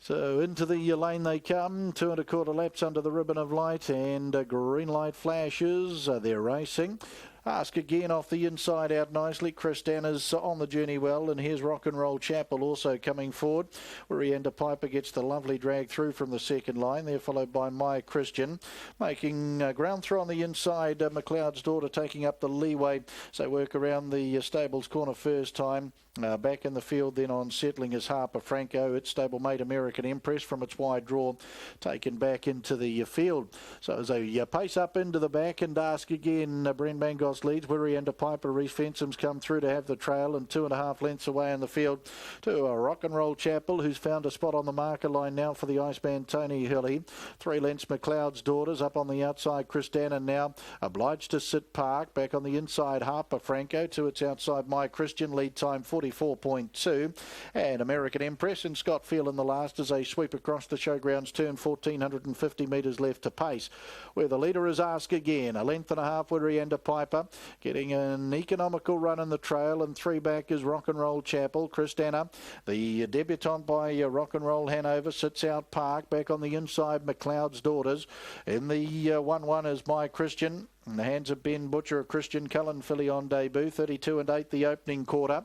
So into the lane they come, 2 1/4 laps under the ribbon of light, and green light flashes. They're racing. Ask Again off the inside out nicely. Chris Danner's on the journey well, and here's Rock and Roll Chapel also coming forward. Rienda Piper gets the lovely drag through from the second line. They're followed by My Christian, making ground through on the inside. McLeod's Daughter taking up the leeway, so work around the stables corner first time. Back in the field then on settling is Harper Franco. Its stablemate American Empress from its wide draw taken back into the field. So as they pace up into the back and Ask Again, Brent Mangos leads. Rienda Piper, Reese Fensom's come through to have the trail, and 2.5 lengths away in the field to Rock and Roll Chapel, who's found a spot on the marker line now for the Iceman Tony Hilly. 3 lengths McLeod's Daughters up on the outside. Chris Danner now obliged to sit Park. Back on the inside Harper Franco. To its outside My Christian, lead time 44.2, and American Empress and Scott Field in the last as they sweep across the showgrounds turn. 1,450 metres left to pace, where the leader is Ask Again. 1.5 lengths with Rienda Piper, getting an economical run in the trail, and 3 back is Rock and Roll Chapel. Chris Danner, the debutant by Rock and Roll Hanover, sits out Park. Back on the inside McLeod's Daughters. In the 1-1 is My Christian. In the hands of Ben Butcher, a Christian Cullen filly on debut. 32 and 8 the opening quarter.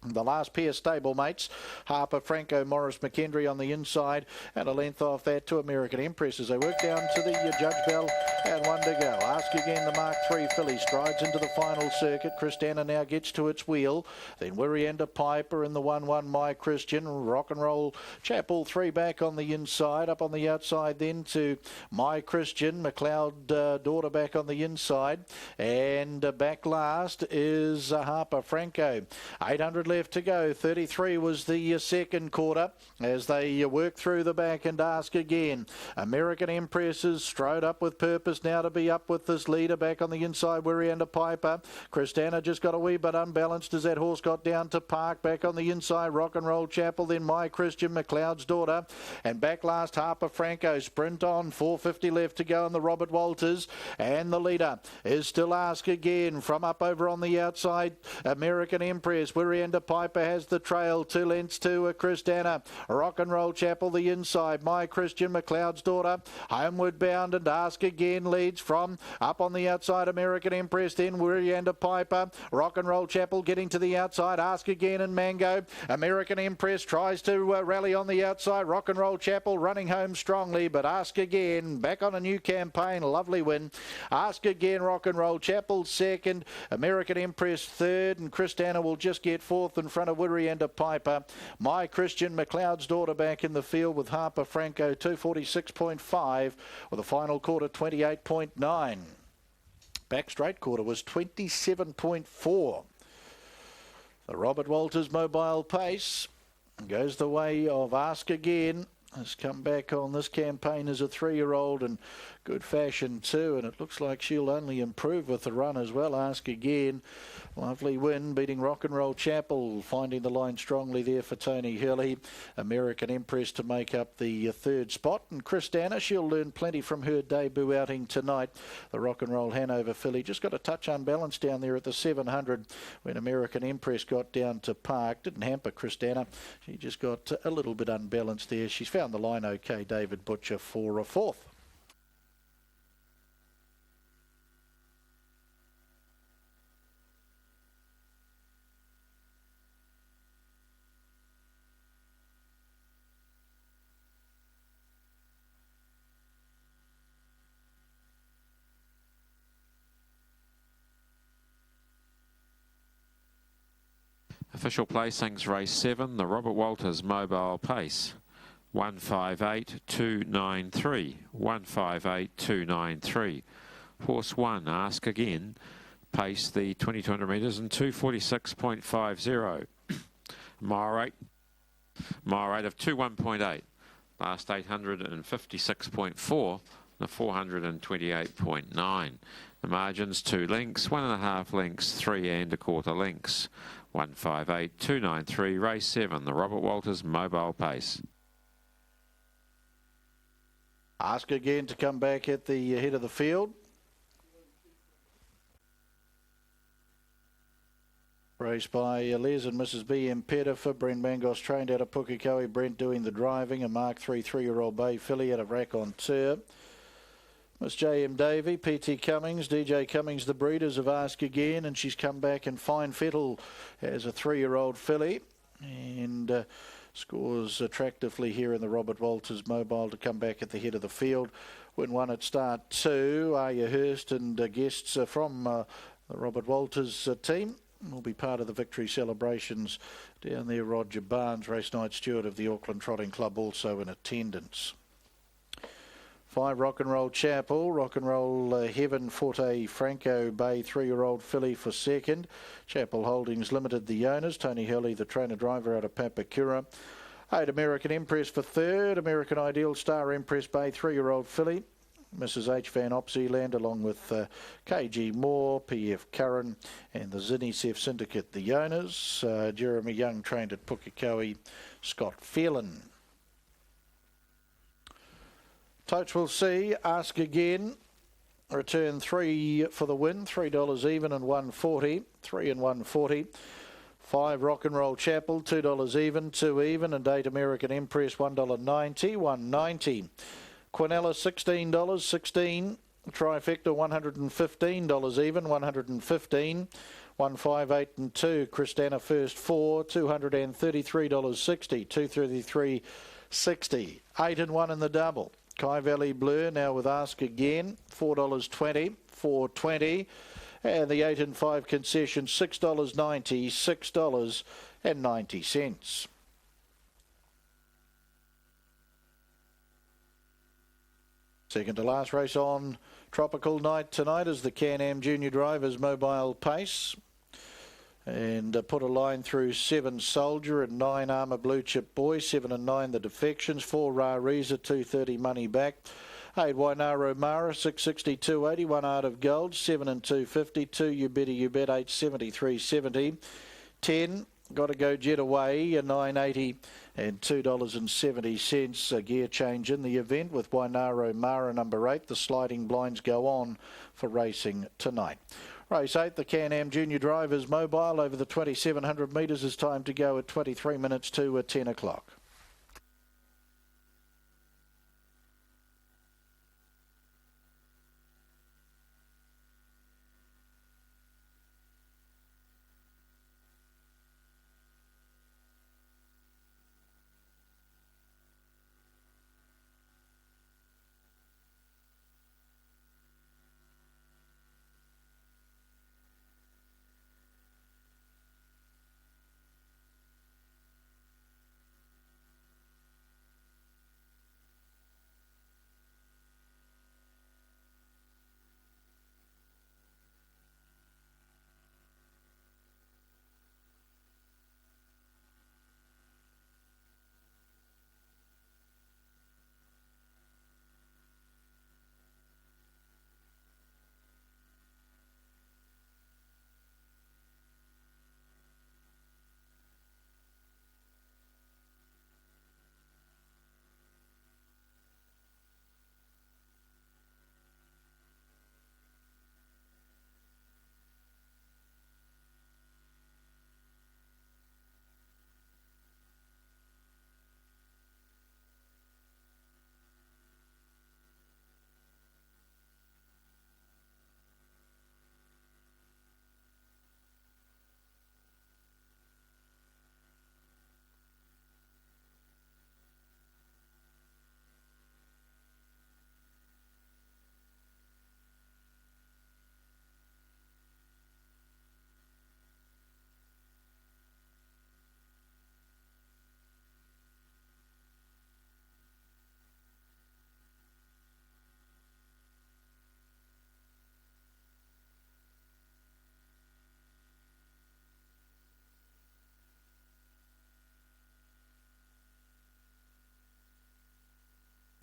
The last pair stablemates, Harper Franco, Morris McKendry on the inside, and a length off that to American Empress as they work down to the Judge Bell, and 1 to go. Ask Again, the Mark III filly strides into the final circuit. Chris Danner now gets to its wheel. Then Rienda Piper in the 1-1, My Christian. Rock and Roll Chapel, 3 back on the inside. Up on the outside then to My Christian. McLeod Daughter back on the inside. And back last is Harper Franco. 800 left to go. 33 was the second quarter as they work through the back and Ask Again. American Empress is strode up with purpose now to be up with this leader. Back on the inside, Rienda Piper. Chris Danner just got a wee bit unbalanced as that horse got down to Park. Back on the inside, Rock and Roll Chapel, then My Christian, McLeod's Daughter, and back last Harper Franco. Sprint on, 450 left to go in the Robert Walters, and the leader is still Ask Again. From up over on the outside, American Empress. Rienda Piper has the trail, 2 lengths to Chris Danner. Rock and Roll Chapel the inside. My Christian, McLeod's Daughter, homeward bound, and Ask Again leads from up on the outside. American Empress, then Rienda Piper. Rock and Roll Chapel getting to the outside. Ask Again and Mango. American Empress tries to rally on the outside. Rock and Roll Chapel running home strongly, but Ask Again back on a new campaign. Lovely win. Ask Again, Rock and Roll Chapel second. American Empress third, and Chris Danner will just get fourth in front of Rienda Piper. My Christian, McLeod's Daughter back in the field with Harper Franco, 246.5 with a final quarter 28.9. Back straight quarter was 27.4. The Robert Walters mobile pace goes the way of Ask Again. Has come back on this campaign as a 3-year-old and good fashion too, and it looks like she'll only improve with the run as well. Ask Again, lovely win, beating Rock and Roll Chapel, finding the line strongly there for Tony Hurley. American Empress to make up the third spot, and Christana, she'll learn plenty from her debut outing tonight. The Rock and Roll Hanover filly just got a touch unbalanced down there at the 700 when American Empress got down to Park. Didn't hamper Christana, she just got a little bit unbalanced there. She's found the line okay. David Butcher for a fourth. Official placings, race 7, the Robert Walters Mobile Pace. 158.293. 158.293. Horse 1, Ask Again, pace the 2200 metres in 246.50. Mile rate of 21.8. Last 856.4. The 428.9. The margins 2 lengths, 1.5 lengths, 3 1/4 lengths. 158.293, race 7, the Robert Walters Mobile Pace. Ask Again to come back at the head of the field. Raced by Les and Mrs. B. M. Pettifer. Brent Mangos trained out of Pukekohe. Brent doing the driving. A Mark 3 3-year-old bay filly out of Raconteur. Miss J.M. Davey, P.T. Cummings, DJ Cummings, the breeders of Ask Again, and she's come back in fine fettle as a 3-year-old filly and scores attractively here in the Robert Walters Mobile to come back at the head of the field. Win 1 at start 2. Arya Hurst and guests from the Robert Walters team will be part of the victory celebrations down there. Roger Barnes, race night steward of the Auckland Trotting Club, also in attendance. 5, Rock and Roll Chapel. Rock and Roll Heaven Forte Franco Bay 3-year-old filly for second. Chapel Holdings Limited the owners. Tony Hurley, the trainer driver out of Papakura. 8, American Empress for third. American Ideal Star Empress Bay 3-year-old filly. Mrs. H. Van Opseyland along with KG Moore, PF Curran and the Zinisef Syndicate the owners. Jeremy Young trained at Pukekohe. Scott Phelan. Totes will see. Ask Again. Return 3 for the win. $3 even and 140. 3 and 140. 5, Rock and Roll Chapel. $2 even, 2 even, and 8, American Empress. $1.90. 190. Quinella $16. 16. Trifecta $115 even. 115. 158 and 2. Christana First 4. $233.60. 233.60. 8 and 1 in the double. Kai Valley Blur now with Ask Again, $4.20, $4.20. And the 8 and 5 concession, $6.90, $6.90. Second to last race on Tropical Night tonight is the Canam Junior Drivers Mobile Pace. And put a line through 7 Soldier and 9 Armour Blue Chip Boy, 7 and 9 the Defections, 4 Rariza, 230 Money Back, 8 Wainaro Mara, 660, 280, 1 Art of Gold, 7 and 250, 2 You Better You Bet, 873, 70, 10 Gotta Go Jet Away, 980 and $2.70. A gear change in the event with Wainaro Mara number 8. The sliding blinds go on for racing tonight. Race 8, the Canam Junior Drivers Mobile over the 2,700 metres is time to go at 23 minutes to 10 o'clock.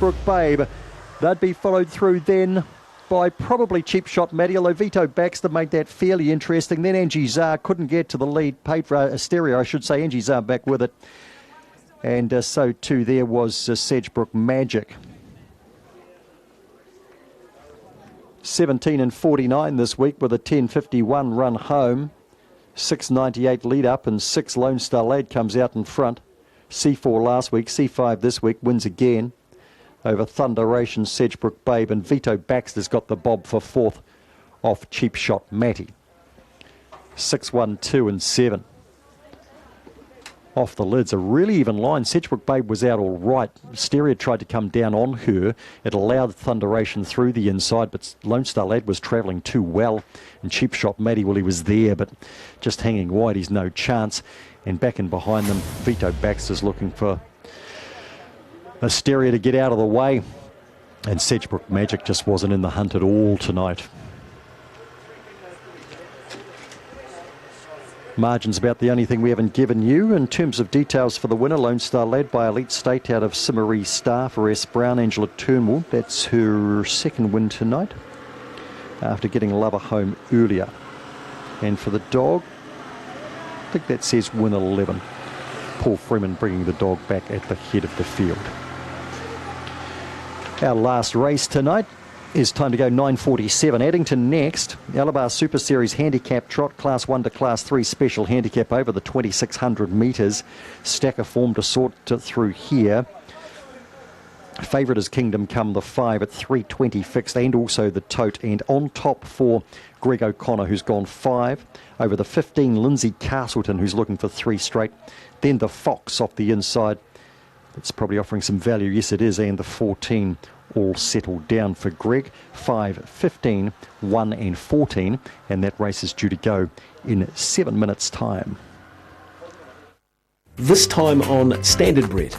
Sedgebrook Babe. They'd be followed through then by probably Cheap Shot Matty, although Vito Baxter made that fairly interesting. Then Angie Czar couldn't get to the lead. Paid for a stereo, I should say. Angie Czar back with it. And so too there was Sedgebrook Magic. 17 and 49 this week with a 10.51 run home. 6.98 lead up, and 6 Lone Star Lad comes out in front. C4 last week, C5 this week, wins again over Thunderation, Sedgebrook Babe, and Vito Baxter's got the bob for 4th off Cheap Shot Matty. 6, 1, 2 and 7. Off the lids, a really even line. Sedgebrook Babe was out all right. Stereo tried to come down on her. It allowed Thunderation through the inside, but Lone Star Lad was travelling too well. And Cheap Shot Matty, well, he was there, but just hanging wide, he's no chance. And back in behind them, Vito Baxter's looking for a stereo to get out of the way. And Sedgebrook Magic just wasn't in the hunt at all tonight. Margin's about the only thing we haven't given you. In terms of details for the winner, Lone Star led by Elite State out of Simmery Star for S. Brown, Angela Turnbull. That's her second win tonight after getting Lover home earlier. And for the dog, I think that says win 11. Paul Freeman bringing the dog back at the head of the field. Our last race tonight is time to go 9.47. Addington next. Alabar Super Series Handicap Trot, Class 1 to Class 3 special handicap over the 2,600 metres. Stack of form to sort through here. Favourite is Kingdom Come, the 5 at 3.20 fixed, and also the tote. And on top for Greg O'Connor, who's gone 5. Over the 15, Lindsay Castleton, who's looking for 3 straight. Then the Fox off the inside. It's probably offering some value. Yes, it is. And the 14 all settled down for Greg. 5, 15, 1 and 14. And that race is due to go in 7 minutes' time. This time on Standard Bred.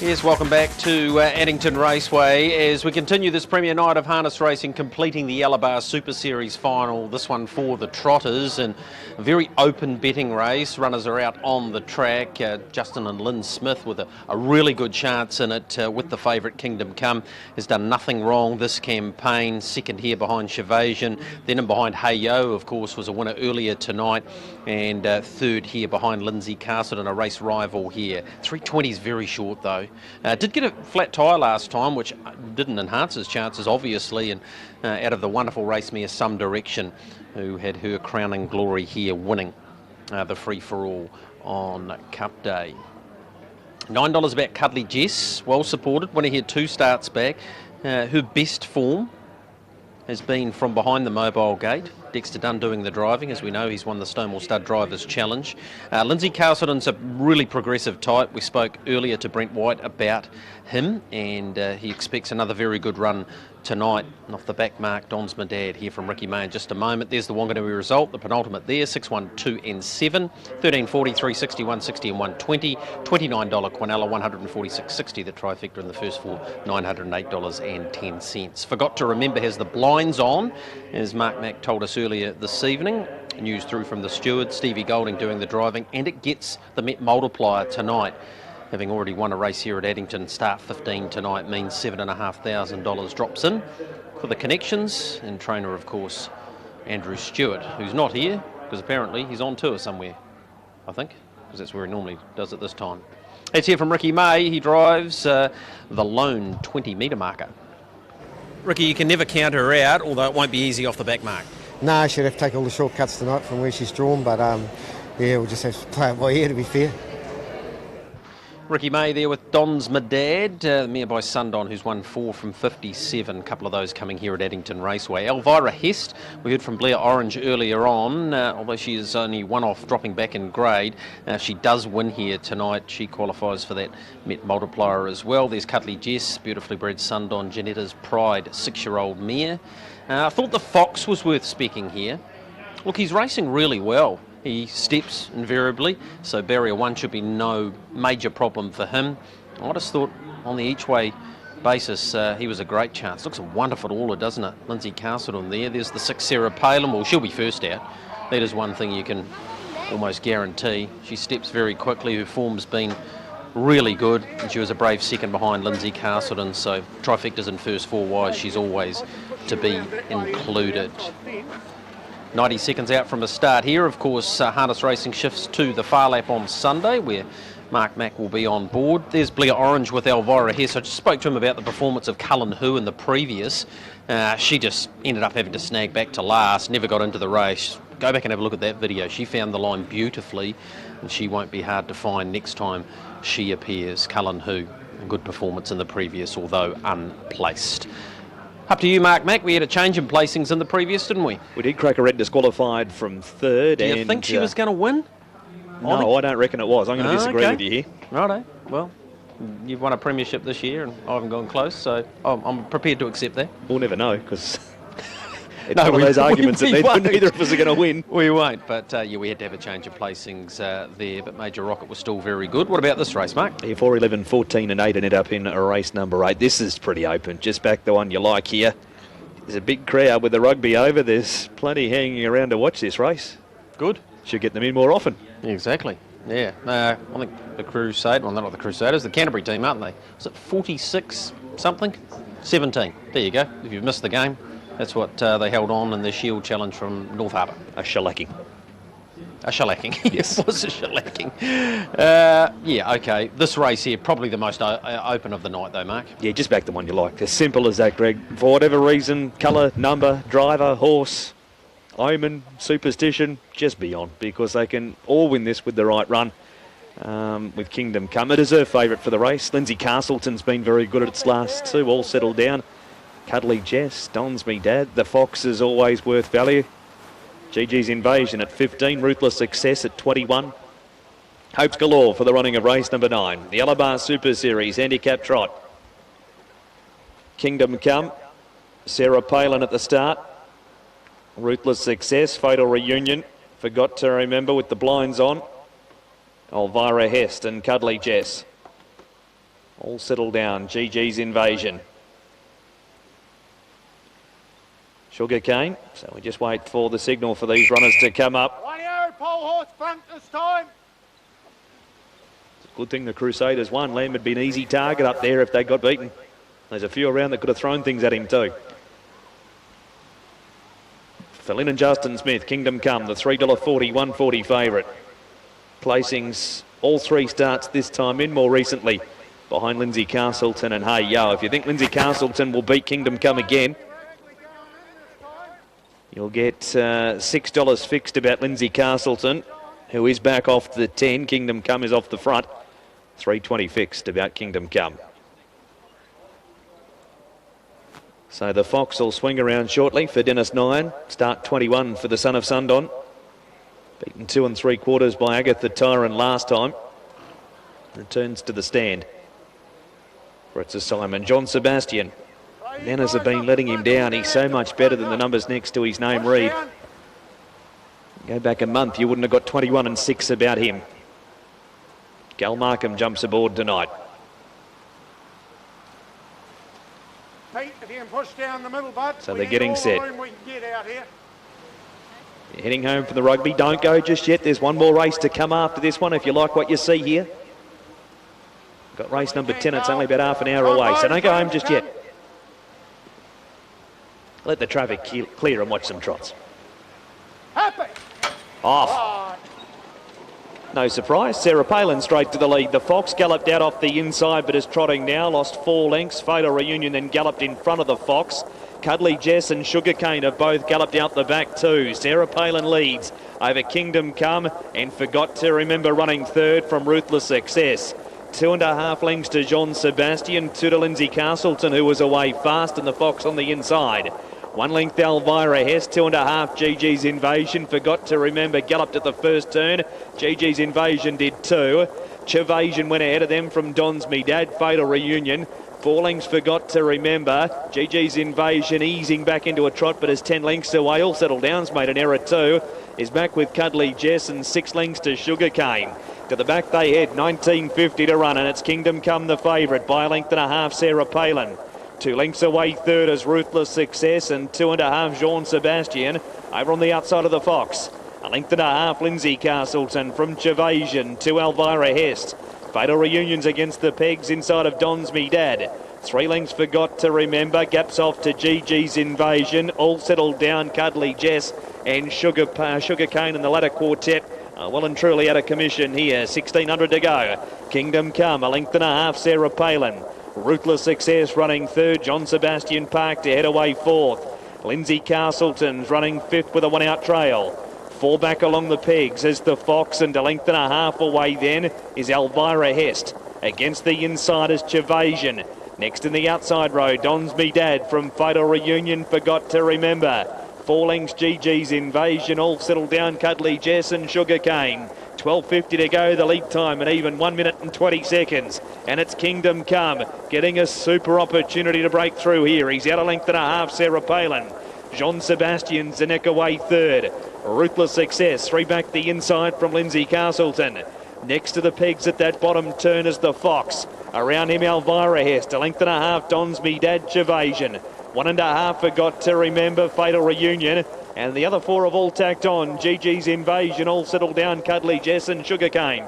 Yes, welcome back to Addington Raceway as we continue this premier night of harness racing, completing the Alabar Super Series final, this one for the Trotters, and a very open betting race. Runners are out on the track. Justin and Lynn Smith with a really good chance in it with the favourite Kingdom Come. Has done nothing wrong this campaign. Second here behind Chevasian, then in behind Hey Yo, of course, was a winner earlier tonight, and third here behind Lindsay Castleton, a race rival here. 3:20 is very short though. Did get a flat tyre last time, which didn't enhance his chances, obviously, and out of the wonderful race mare Some Direction, who had her crowning glory here winning. the free-for-all on Cup Day. $9 about Cuddly Jess, well supported, winning here 2 starts back. Her best form has been from behind the mobile gate. Dexter Dunn doing the driving. As we know, he's won the Stonewall Stud Drivers Challenge. Lindsay Castleton's a really progressive type. We spoke earlier to Brent White about him, and he expects another very good run tonight. And off the back mark, Don's my dad here from Ricky May in just a moment. There's the Wanganui result, the penultimate there, 6, 1, 2 and 7. 13.40, 360, 160 and 120. $29 Quinella, 146.60 the trifecta in the first 4, $908.10. Forgot to Remember has the blinds on, as Mark Mack told us earlier this evening. News through from the steward, Stevie Golding doing the driving, and it gets the Met multiplier tonight. Having already won a race here at Addington, start 15 tonight means $7,500 drops in for the connections. And trainer, of course, Andrew Stewart, who's not here because apparently he's on tour somewhere, I think, because that's where he normally does it this time. Let's hear from Ricky May. He drives the lone 20-metre marker. Ricky, you can never count her out, although it won't be easy off the back mark. No, she'd have to take all the shortcuts tonight from where she's drawn, but yeah, we'll just have to play it by ear, to be fair. Ricky May there with Don's my dad, the mare by Sundon, who's won 4 from 57, a couple of those coming here at Addington Raceway. Elvira Hest, we heard from Blair Orange earlier on, although she is only one off dropping back in grade. She does win here tonight. She qualifies for that Met multiplier as well. There's Cuddly Jess, beautifully bred Sundon, Janetta's Pride, 6-year-old mare. I thought the Fox was worth speaking here. Look, he's racing really well. He steps invariably, so barrier 1 should be no major problem for him. I just thought on the each-way basis he was a great chance. Looks a wonderful order, doesn't it? Lindsay Castleton there. There's the 6 Sarah Palin. Well, she'll be first out. That is one thing you can almost guarantee. She steps very quickly. Her form's been really good, and she was a brave second behind Lindsay Castleton, so trifectas in first 4 wise, she's always to be included. 90 seconds out from the start here. Of course, harness racing shifts to the far lap on Sunday, where Mark Mack will be on board. There's Blair Orange with Elvira Hess. I just spoke to him about the performance of Cullen Hu in the previous. She just ended up having to snag back to last, never got into the race. Go back and have a look at that video. She found the line beautifully, and she won't be hard to find next time she appears. Cullen Hu, a good performance in the previous, although unplaced. Up to you, Mark Mack. We had a change in placings in the previous, didn't we? We did. Cracker Red disqualified from 3rd. Do you think she was going to win? No, I don't reckon it was. I'm going to disagree with you here. Righto. Well, you've won a premiership this year and I haven't gone close, so I'm prepared to accept that. We'll never know, because it's one of those arguments that neither of us are going to win. We won't, but yeah, we had to have a change of placings there, but Major Rocket was still very good. What about this race, Mark? Yeah, 4, 11, 14 and 8 ended up in race number 8. This is pretty open. Just back the one you like here. There's a big crowd with the rugby over. There's plenty hanging around to watch this race. Good. Should get them in more often. Exactly. Yeah. I think the Crusade, well, not the Crusaders, the Canterbury team, aren't they? Was it 46 something? 17. There you go. If you've missed the game, that's what they held on in the Shield Challenge from North Harbour. A shellacking. A shellacking. Yes, it was a shellacking. Yeah, okay. This race here, probably the most open of the night, though, Mark. Yeah, just back the one you like. As simple as that, Greg. For whatever reason, colour, number, driver, horse, omen, superstition, just be on, because they can all win this with the right run. With Kingdom Come, a deserved favourite for the race. Lindsay Castleton's been very good at its last 2, all settled down. Cuddly Jess, Don's me dad. The Fox is always worth value. GG's Invasion at 15, Ruthless Success at 21. Hopes galore for the running of race number 9. The Alabar Super Series, Handicap Trot. Kingdom Come, Sarah Palin at the start. Ruthless Success, Fatal Reunion. Forgot to Remember with the blinds on. Elvira Hest and Cuddly Jess. All settled down, GG's Invasion. Sugar Cane, so we just wait for the signal for these runners to come up. 1 year, pole horse front this time. It's a good thing the Crusaders won. Lamb would be an easy target up there if they got beaten. There's a few around that could have thrown things at him too. For Lynn and Justin Smith, Kingdom Come, the $3.40, 140 favourite. Placings, all 3 starts this time in more recently, behind Lindsay Castleton and Hey Yo. If you think Lindsay Castleton will beat Kingdom Come again, you'll get $6 fixed about Lindsay Castleton. who is back off the 10. Kingdom Come is off the front. 3:20 fixed about Kingdom Come. So the Fox will swing around shortly for Dennis 9. Start 21 for the Son of Sundon. Beaten 2 3/4 by Agatha Tyron last time. Returns to the stand. It's a Simon. John Sebastian. Manners have been letting him down. He's so much better than the numbers next to his name read. Go back a month, you wouldn't have got 21 6 about him. Gal Markham jumps aboard tonight. Pete, if you can push down the middle, bud. So they're getting set. We can get out here. You're heading home from the rugby. Don't go just yet. There's one more race to come after this one if you like what you see here. Got race number 10. It's only about half an hour away, so don't go home just yet. Let the traffic clear and watch some trots. Happy. Off. No surprise. Sarah Palin straight to the lead. The Fox galloped out off the inside but is trotting now. Lost 4 lengths. Fatal Reunion then galloped in front of the Fox. Cuddly Jess and Sugarcane have both galloped out the back too. Sarah Palin leads over Kingdom Come and Forgot to Remember running third from Ruthless Success. 2.5 lengths to John Sebastian, 2 to Lindsay Castleton, who was away fast, and the Fox on the inside. 1 length Elvira Hess, 2.5 GG's Invasion. Forgot to Remember galloped at the first turn. GG's Invasion did too. Chavasion went ahead of them from Don's Me Dad. Fatal Reunion. 4 lengths Forgot to Remember. GG's Invasion easing back into a trot, but is 10 lengths away. All Settled Down's made an error too. Is back with Cuddly Jess and 6 lengths to Sugarcane. To the back they head, 19.50 to run, and it's Kingdom Come the favourite by 1.5 Sarah Palin. 2 lengths away third is Ruthless Success and 2.5 Jean Sebastian over on the outside of the Fox. 1.5 Lindsay Castleton from Chavasion, 2 Elvira Hest. Fatal Reunions against the pegs inside of Don's Me Dad. 3 lengths Forgot to Remember, gaps off to GG's Invasion. All Settled Down, Cuddly Jess and Sugarcane in the ladder quartet. Well and truly out of commission here. 1,600 to go. Kingdom Come, 1.5 Sarah Palin. Ruthless Success running third. John Sebastian Park to head away fourth. Lindsay Castleton's running fifth with a 1-out trail. 4 back along the pegs is the Fox, and 1.5 away then is Elvira Hest. Against the inside is Chavasion. Next in the outside row, Don's Me Dad from Fatal Reunion, Forgot to Remember. 4 lengths GG's Invasion, All Settled Down, Cuddly Jess and Sugarcane. 12.50 to go, the lead time, and even 1 minute and 20 seconds. And it's Kingdom Come, getting a super opportunity to break through here. He's out 1.5 Sarah Palin. John Sebastian's the neck away third. Ruthless Success, 3 back the inside from Lindsay Castleton. Next to the pegs at that bottom turn is the Fox. Around him Elvira Hest, 1.5 Don's Me Dad Chavasion. 1.5 Forgot to Remember, Fatal Reunion. And the other 4 have all tacked on. GG's Invasion, All Settled Down, Cuddly Jess and Sugarcane.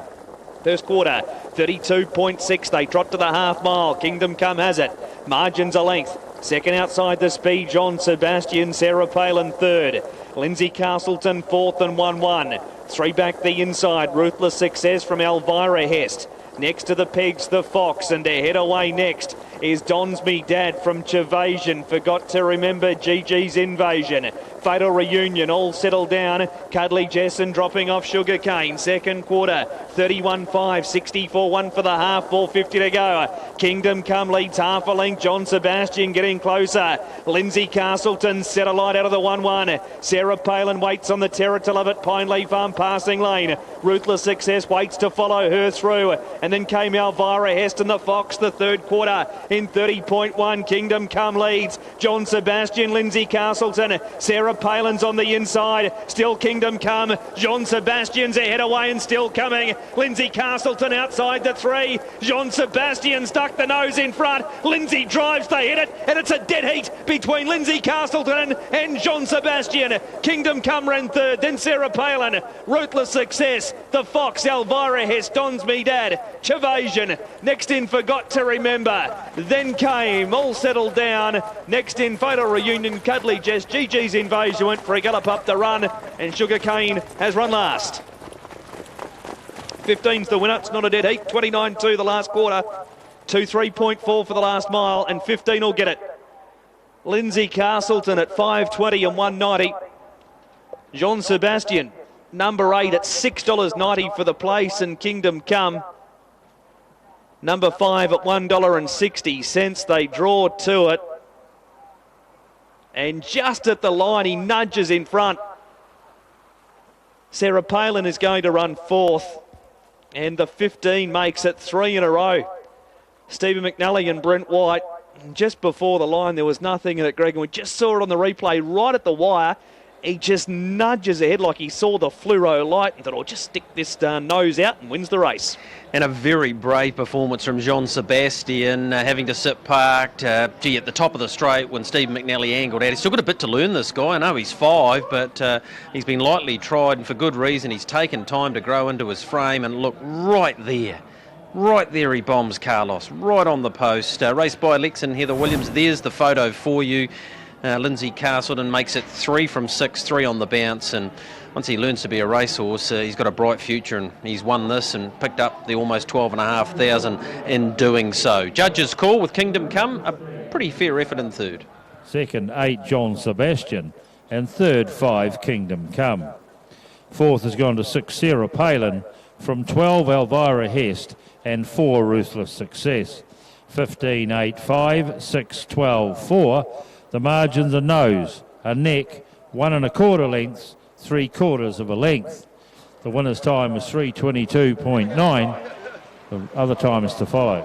First quarter, 32.6. They trot to the half mile. Kingdom Come has it. Margins a length. Second outside the speed, John Sebastian. Sarah Palin third. Lindsay Castleton fourth and 1-1. 3 back the inside. Ruthless Success from Elvira Hest. Next to the pegs, the Fox, and to head away next is Don's Me Dad from Chavasion. Forgot to Remember, GG's Invasion. Fatal Reunion, All Settled Down. Cuddly Jessen dropping off Sugarcane. Second quarter, 31.5, 64.1 for the half, 4.50 to go. Kingdom Come leads half a length. John Sebastian getting closer. Lindsay Castleton set a light out of the 1-1. Sarah Palin waits on the Terror to Love It, Pine Leaf Farm passing lane. Ruthless Success waits to follow her through. And then came Elvira Hest and the Fox, the third quarter in 30.1. Kingdom Come leads. John Sebastian, Lindsay Castleton, Sarah Palin's on the inside. Still Kingdom Come. John Sebastian's ahead away and still coming. Lindsay Castleton outside the 3. John Sebastian stuck the nose in front. Lindsay drives, they hit it, and it's a dead heat between Lindsay Castleton and John Sebastian. Kingdom Come ran third, then Sarah Palin. Ruthless Success, the Fox, Elvira Hest, Don's Me Dad, Chavasion. Next in Forgot to Remember. Then came All Settled Down. Next in Fatal Reunion, Cuddly Jess. GG's Invasion went for a gallop up the run, and Sugarcane has run last. 15's the winner. It's not a dead heat. 29.2 the last quarter. 2.3.4 for the last mile, and 15 will get it. Lindsay Castleton at 5.20 and 1.90. John Sebastian Number 8 at $6.90 for the place, and Kingdom Come. Number 5 at $1.60. They draw to it. And just at the line, he nudges in front. Sarah Palin is going to run 4th. And the 15 makes it 3 in a row. Stephen McNally and Brent White. Just before the line, there was nothing in it, Greg. And we just saw it on the replay right at the wire. He just nudges ahead like he saw the fluoro light and thought, "I'll just stick this nose out," and wins the race. And a very brave performance from Jean Sebastian, having to sit parked, at the top of the straight when Stephen McNally angled out. He's still got a bit to learn, this guy. I know he's 5, but he's been lightly tried, and for good reason. He's taken time to grow into his frame, and look, right there he bombs Carlos, right on the post. Raced by Lex and Heather Williams. There's the photo for you. Lindsay Castleton makes it 3 from 6, 3 on the bounce, and once he learns to be a racehorse, he's got a bright future, and he's won this and picked up the almost 12,500 in doing so. Judges' call with Kingdom Come, a pretty fair effort in third. Second, 8, John Sebastian, and third, 5, Kingdom Come. Fourth has gone to 6, Sarah Palin, from 12, Elvira Hest, and 4, Ruthless Success. 15, 8, 5, 6, 12, 4. The margins are nose, a neck, 1 1/4 lengths, 3/4 of a length. The winner's time was 3:22.9. The other time is to 5.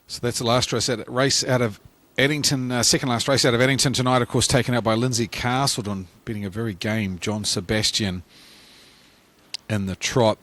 So that's the last race out of Addington, second last race out of Addington tonight, of course, taken out by Lindsay Castleton, beating a very game John Sebastian in the trot.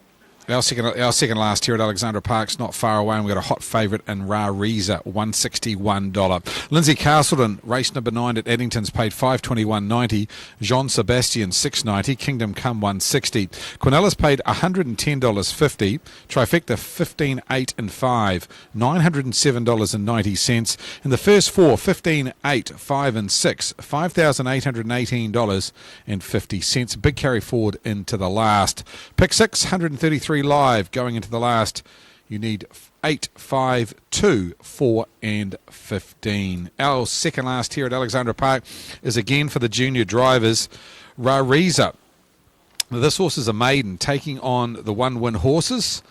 Our second last here at Alexandra Park's not far away, and we've got a hot favourite in Rariza, $161. Lindsay Castleton, race number 9 at Addington's, paid $521.90. Jean Sebastian, $690. Kingdom Come, $160. Quinellas paid $110.50. Trifecta, 15, 8 and 5, $907.90. And the first 4, 15, 8, 5 and 6, $5,818.50. Big carry forward into the last. Pick 6, 133 live going into the last. You need 8, 5, 2, 4 and 15. Our second last here at Alexandra Park is again for the junior drivers. Rariza. Now, this horse is a maiden taking on the 1-win horses.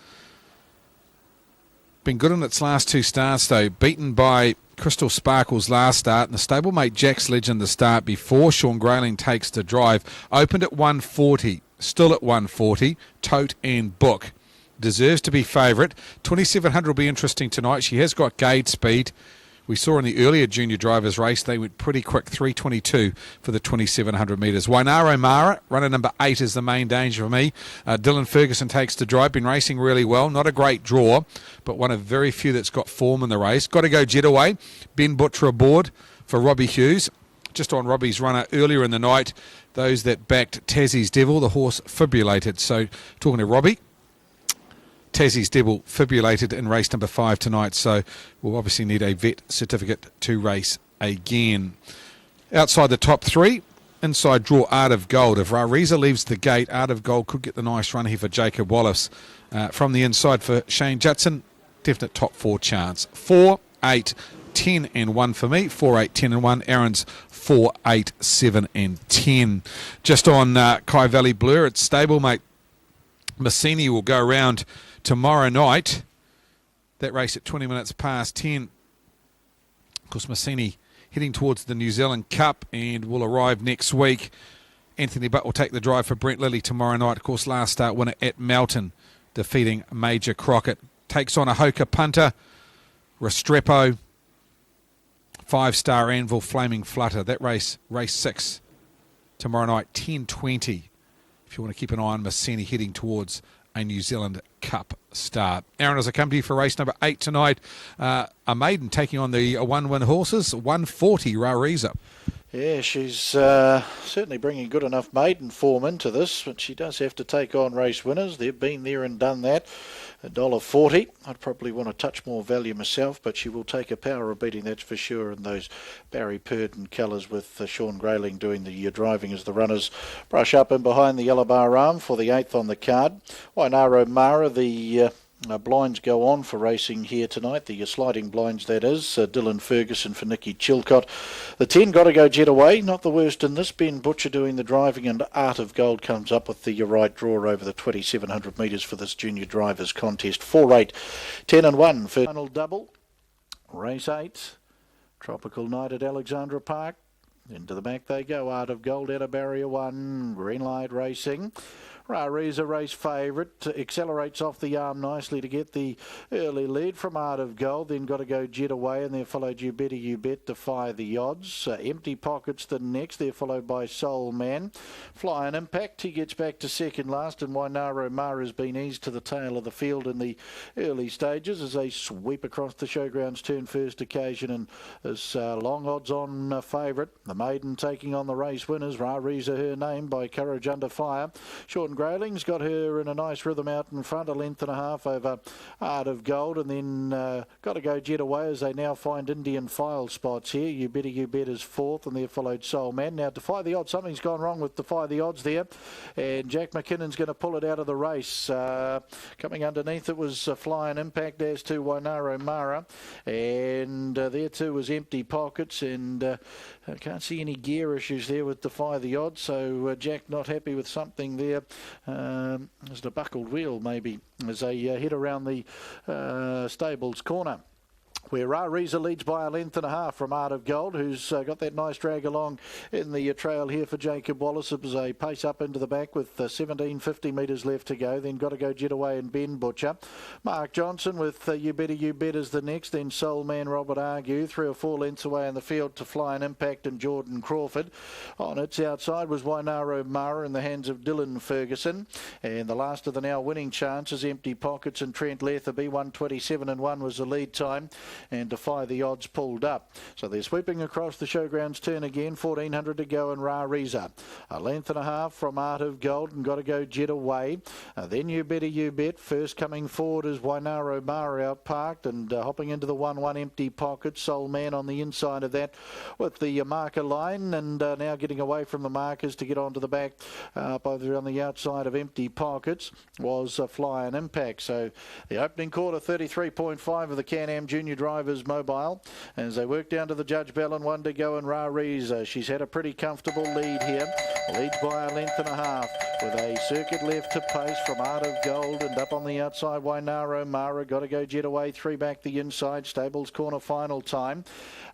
Been good in its last 2 starts though. Beaten by Crystal Sparkle's last start, and the stablemate Jack's Legend the start before Sean Grayling takes the drive. Opened at 140. Still at 140, Tote and Book. Deserves to be favourite. 2,700 will be interesting tonight. She has got gauge speed. We saw in the earlier junior drivers race, they went pretty quick, 3:22 for the 2,700 metres. Wainaro Mara, runner number 8 is the main danger for me. Dylan Ferguson takes the drive, been racing really well. Not a great draw, but one of very few that's got form in the race. Got to go Jetaway. Ben Butcher aboard for Robbie Hughes. Just on Robbie's runner earlier in the night, those that backed Tassie's Devil, the horse fibrillated. So talking to Robbie, Tassie's Devil fibrillated in race number 5 tonight, so we'll obviously need a vet certificate to race again. Outside the top 3, inside draw Art of Gold. If Rariza leaves the gate, Art of Gold could get the nice run here for Jacob Wallace. From the inside for Shane Judson, definite top 4 chance. 4, 8, 10 and 1 for me. 4, 8, 10 and 1. Aaron's 4, 8, 7 and 10. Just on Kai Valley Blur, it's stablemate Massini will go around tomorrow night. That race at 20 minutes past 10. Of course, Massini heading towards the New Zealand Cup and will arrive next week. Anthony Butt will take the drive for Brent Lilly tomorrow night. Of course, last start winner at Melton, defeating Major Crockett. Takes on a Hoka punter, Restrepo, 5-star Anvil, Flaming Flutter. That race 6 tomorrow night, 10:20. If you want to keep an eye on Massini heading towards a New Zealand Cup start. Aaron, as I come to you for race number 8 tonight, a maiden taking on the 1-win horses, 140 Rariza. Yeah, she's certainly bringing good enough maiden form into this, but she does have to take on race winners. They've been there and done that. $1.40. I'd probably want to touch more value myself, but she will take a power of beating, that's for sure, in those Barry Purdon colours with Sean Grayling doing the driving as the runners brush up and behind the Alabar Arm for the 8th on the card. Wainaro Mara, the Blinds go on for racing here tonight, the sliding blinds that is. Dylan Ferguson for Nicky Chilcott. The 10 got to go jet away, not the worst in this. Ben Butcher doing the driving, and Art of Gold comes up with the right draw over the 2,700 metres for this junior drivers contest. 4, 8, 10 and 1 for final double. Race 8, Tropical Night at Alexandra Park. Into the back they go. Art of Gold out of barrier 1. Green light racing. Rariza race favourite, accelerates off the arm nicely to get the early lead from Art of Gold, then got to go jet away, and there followed You Better You Bet, Defy the Odds. Empty Pockets the next, they're followed by Soul Man. Flying Impact, he gets back to second last, and Wainaro Mara has been eased to the tail of the field in the early stages as they sweep across the showground's turn first occasion, and as long odds on favourite. The maiden taking on the race winners, Rariza her name by Courage Under Fire. Sean Grayling's got her in a nice rhythm out in front, a length and a half over Art of Gold, and then got to go jet away as they now find Indian File spots here. You Better You Bet is fourth, and there followed Soul Man. Now Defy the Odds, something's gone wrong with Defy the Odds there, and Jack McKinnon's going to pull it out of the race. Coming underneath it was Flying Impact, as to Wainaro Mara, and there too was Empty Pockets, and I can't see any gear issues there with Defy the Odds, so Jack not happy with something there. There's the buckled wheel maybe as they head around the stables corner, where Rariza leads by a length and a half from Art of Gold, who's got that nice drag along in the trail here for Jacob Wallace. It was a pace up into the back with 1750 metres left to go. Then got to go jet away and Ben Butcher. Mark Johnson with You Better You Bet is the next. Then Soul Man Robert Argue, 3 or 4 lengths away in the field to Flying Impact and Jordan Crawford. On its outside was Wainaro Mara in the hands of Dylan Ferguson. And the last of the now winning chances, Empty Pockets and Trent Letherby. 1:27 and 1 was the lead time, and Defy the Odds pulled up. So they're sweeping across the showground's turn again. 1,400 to go, and Rariza a length and a half from Art of Gold, and got to go jet away. Then You Better You Bet. First coming forward is Wainaro Mara out parked, and hopping into the 1-1 Empty Pocket. Soul Man on the inside of that with the marker line, and now getting away from the markers to get onto the back both on the outside of Empty Pockets was Flying Impact. So the opening quarter, 33.5 of the Canam Junior Drivers mobile, as they work down to the Judge Bell, and 1 to go, and Rariza. She's had a pretty comfortable lead here. Leads by a length and a half with a circuit left to pace from Art of Gold, and up on the outside Wainaro Mara. Got to go jet away, 3 back the inside. Stables corner final time.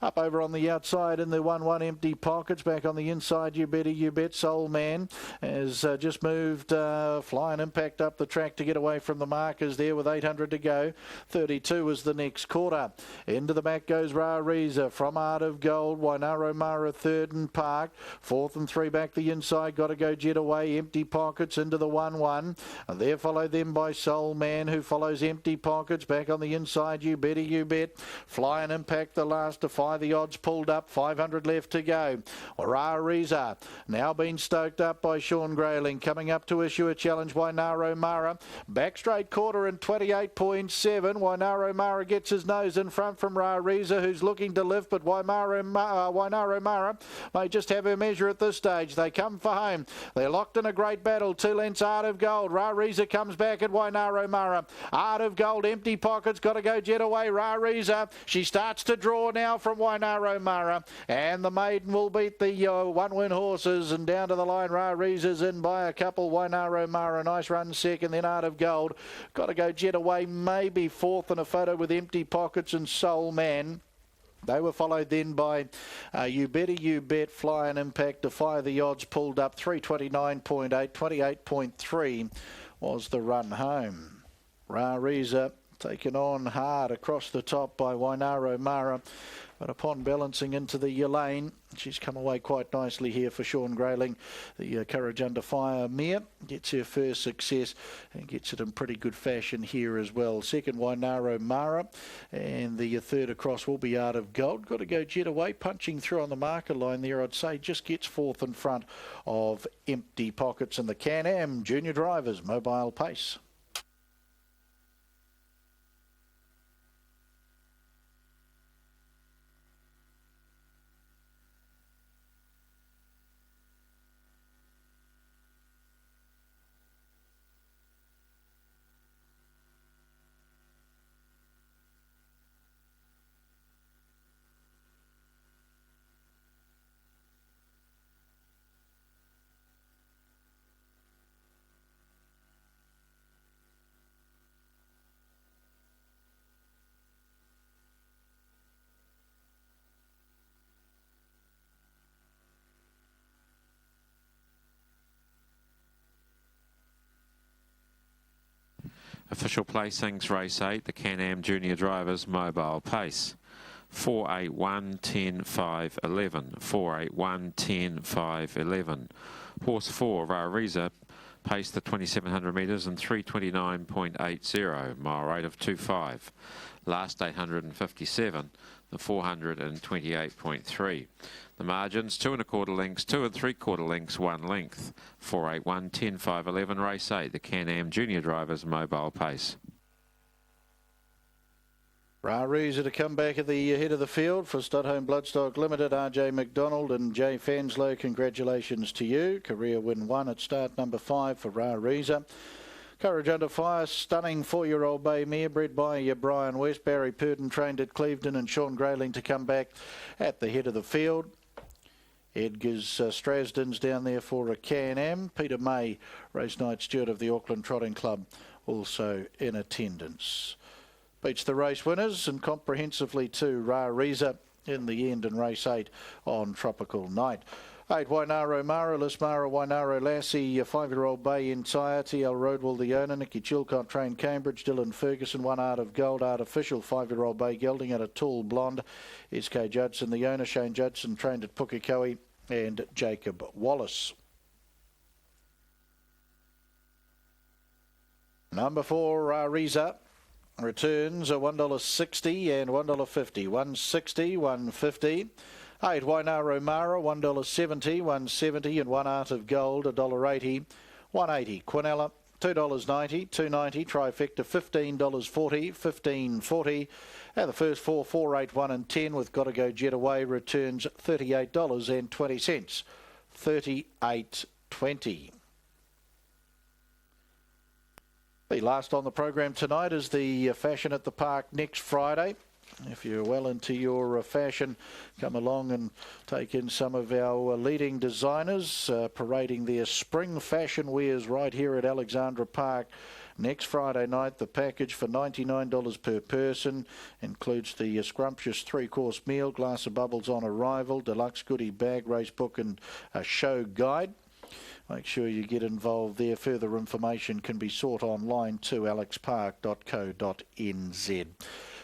Up over on the outside in the 1-1 Empty Pockets. Back on the inside You Better You Bet. Soul Man has just moved Flying Impact up the track to get away from the markers there with 800 to go. 32 is the next quarter. Into the back goes Rariza from Art of Gold. Wainaro Mara third and parked. 4th and 3 back the inside. Got to go jet away. Empty Pockets into the 1-1. And there followed them by Soul Man, who follows Empty Pockets. Back on the inside You Better You Bet. Flying Impact the last. Defy the Odds pulled up. 500 left to go. Rariza now been stoked up by Sean Grayling. Coming up to issue a challenge. Wainaro Mara. Back straight quarter in 28.7. Wainaro Mara gets his nose in front from Rariza, who's looking to lift, but Wainaro Mara may just have her measure at this stage. They come for home. They're locked in a great battle. 2 lengths Art of Gold. Rariza comes back at Wainaro Mara. Art of Gold, Empty Pockets, got to go jet away. Rariza, she starts to draw now from Wainaro Mara, and the maiden will beat the 1-win horses, and down to the line Rariza's in by a couple. Wainaro Mara, nice run second, then Art of Gold. Got to go jet away, maybe 4th in a photo with Empty Pockets and Soul Man. They were followed then by You Better You Bet, Flying Impact, Defy the Odds pulled up. 329.8, 28.3 was the run home. Rariza taken on hard across the top by Wainaro Mara, but upon balancing into the lane, she's come away quite nicely here for Sean Grayling. The Courage Under Fire mare gets her first success and gets it in pretty good fashion here as well. Second, Wainaro Mara, and the third across will be Art of Gold. Got to go jet away, punching through on the marker line there, I'd say. Just gets 4th in front of Empty Pockets and the Canam Junior Drivers mobile pace. Official placings, race 8, the Canam Junior Drivers mobile pace. 481, 10, 5, 11. 481, 10, 5, 11. Horse 4, Rariza, paced the 2700 metres in 329.80, mile rate of 2.5. Last 857, the 428.3. The margins, 2 1/4 lengths, 2 3/4 lengths, 1 length. 481, 10, 5, 11, race 8, the Canam Junior Drivers mobile pace. Rariza to come back at the head of the field for Studholme Bloodstock Limited. RJ McDonald and Jay Fanslow, congratulations to you. Career win 1 at start number 5 for Rariza. Courage Under Fire, stunning 4-year-old bay mare bred by Brian West. Barry Purden trained at Clevedon, and Sean Grayling to come back at the head of the field. Edgar's Strasden's down there for a Can-Am. Peter May, race night steward of the Auckland Trotting Club, also in attendance. Beats the race winners and comprehensively to Rariza in the end in race 8 on Tropical Night. 8 Wainaro Mara, Lismara Wainaro Lassie, 5-year-old bay entirety, El Roadwell the owner, Nicky Chilcott trained Cambridge, Dylan Ferguson, 1 Art of Gold, Artificial, 5-year-old bay gelding at a tall blonde, SK Judson the owner, Shane Judson trained at Pukekohe, and Jacob Wallace. Number 4 Rariza returns are $1.60 and $1.50. 160, 150. 8 Wainaro Mara, $1.70, 170, and 1 Art of Gold, $1.80. 180 Quinella, $2.90, $2.90. Trifecta, $15.40, $15.40. And the first 4, 4, 8, 1 and 10 with Gotta Go Jet Away returns $38.20. $38.20. The last on the program tonight is the Fashion at the Park next Friday. If you're well into your fashion, come along and take in some of our leading designers parading their spring fashion wares right here at Alexandra Park. Next Friday night, the package for $99 per person includes the scrumptious 3-course meal, glass of bubbles on arrival, deluxe goodie bag, race book and a show guide. Make sure you get involved there. Further information can be sought online to alexpark.co.nz.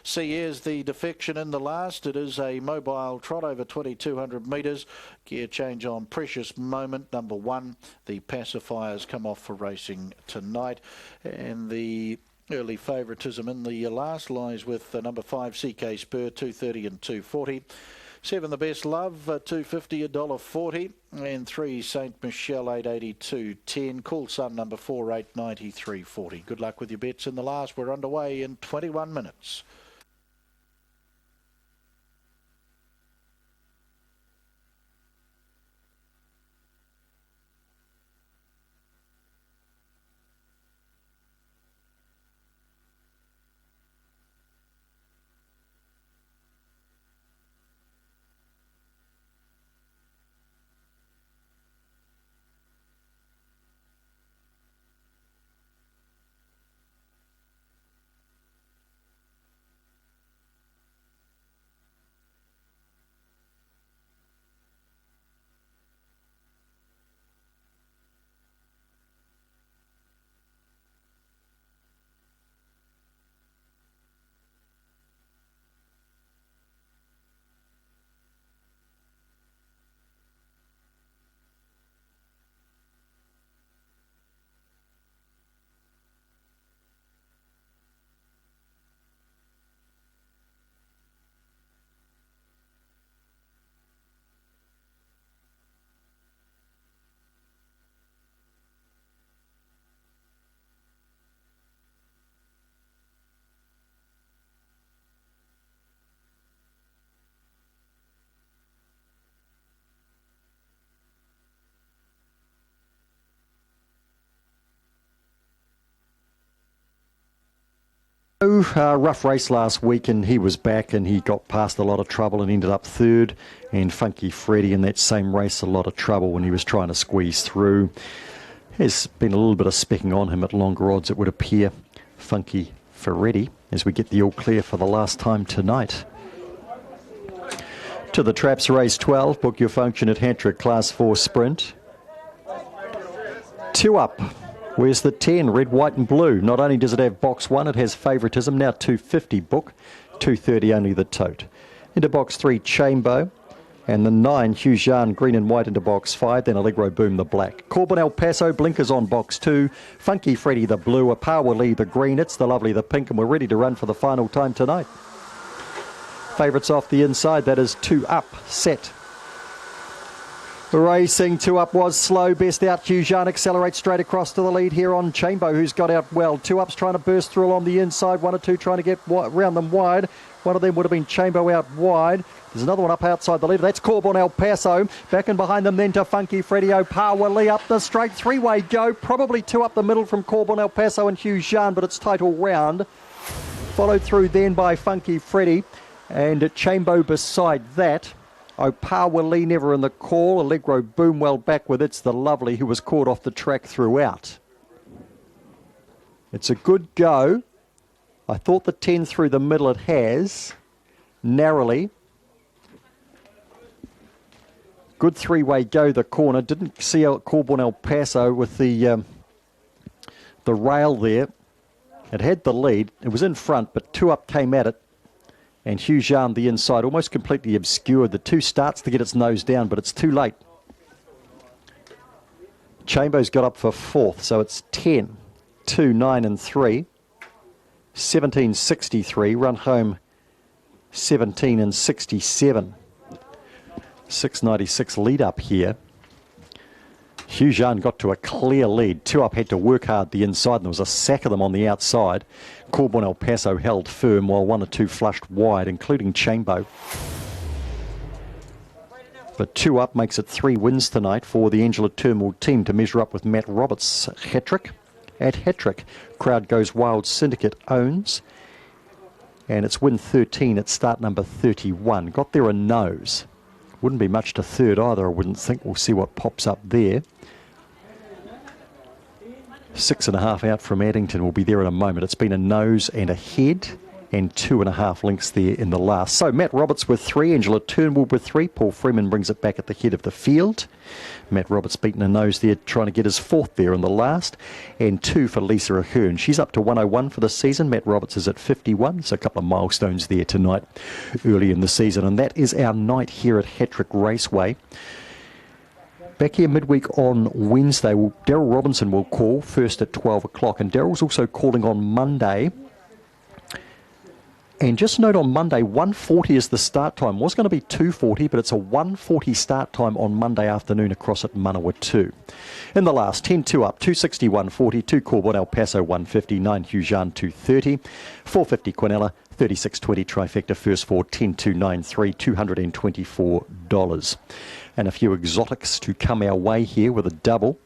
See, here's the defection in the last. It is a mobile trot over 2,200 metres. Gear change on Precious Moment, number 1. The pacifiers come off for racing tonight. And the early favouritism in the last lies with number 5, CK Spur, 230 and 240. 7 The Best Love, $2.50, $1.40. And 3 St Michelle, $8.82, $10. Cool Sun, number 4, $8.90, $3.40. Good luck with your bets in the last. We're underway in 21 minutes. Rough race last week, and he was back and he got past a lot of trouble and ended up 3rd. And Funky Freddy in that same race, a lot of trouble when he was trying to squeeze through. There's been a little bit of specking on him at longer odds, it would appear. Funky Freddy, as we get the all clear for the last time tonight. To the Traps race 12, book your function at Hantrick Class 4 Sprint. 2 up. Where's the 10? Red, white and blue. Not only does it have box 1, it has favouritism. Now 250 book, 230 only the tote. Into box 3, Chambo. And the 9, Hujan, green and white into box 5. Then Allegro Boom, the black. Corbin El Paso, blinkers on box 2. Funky Freddy, the blue. A Power Lee, the green. It's the lovely, the pink. And we're ready to run for the final time tonight. Favourites off the inside. That is 2 up, set. Racing 2 up was slow. Best out. Hujan accelerates straight across to the lead here on Chambo, who's got out well. 2 up's trying to burst through along the inside. 1 or 2 trying to get round them wide. One of them would have been Chambo out wide. There's another one up outside the leader. That's Corbin El Paso. Back and behind them then to Funky Freddy Power Lee up the straight. 3-way go. Probably 2 up the middle from Corbin El Paso and Hujan, but it's tight all round. Followed through then by Funky Freddy and Chambo beside that. Power Lee never in the call. Allegro Boom well back with It's the Lovely, who was caught off the track throughout. It's a good go. I thought the 10 through the middle it has. Narrowly. Good 3-way go the corner. Didn't see Corbin El Paso with the rail there. It had the lead. It was in front, but 2 up came at it. And Hujan, the inside, almost completely obscured. The 2 starts to get its nose down, but it's too late. Chambo's got up for 4th, so it's 10, 2, 9 and 3. 17.63, run home 17 and 67. 6.96 lead up here. Hujan got to a clear lead. 2 up had to work hard the inside, and there was a sack of them on the outside. Corbin El Paso held firm while 1 or 2 flushed wide, including Chambo. But 2 up makes it 3 wins tonight for the Angela Turnbull team to measure up with Matt Roberts' hat-trick. At hat-trick, Crowd Goes Wild Syndicate owns. And it's win 13 at start number 31. Got there a nose. Wouldn't be much to third either, I wouldn't think. We'll see what pops up there. 6.5 out from Addington will be there in a moment. It's been a nose and a head and 2.5 lengths there in the last. So Matt Roberts with 3, Angela Turnbull with 3. Paul Freeman brings it back at the head of the field. Matt Roberts beating a nose there, trying to get his 4th there in the last. And 2 for Lisa Ahern. She's up to 101 for the season. Matt Roberts is at 51. So a couple of milestones there tonight early in the season. And that is our night here at Hattrick Raceway. Back here midweek on Wednesday, Daryl Robinson will call first at 12 o'clock. And Daryl's also calling on Monday. And just note on Monday, 1:40 is the start time. Was going to be 2:40, but it's a 1:40 start time on Monday afternoon across at Manawatu. In the last, 10 2 up, 260 140, 2 Corbin El Paso 150, 9 Hujan 230, 450 Quinella, 36.20 trifecta first 4, 10 2 9 3, $224. And a few exotics to come our way here with a double.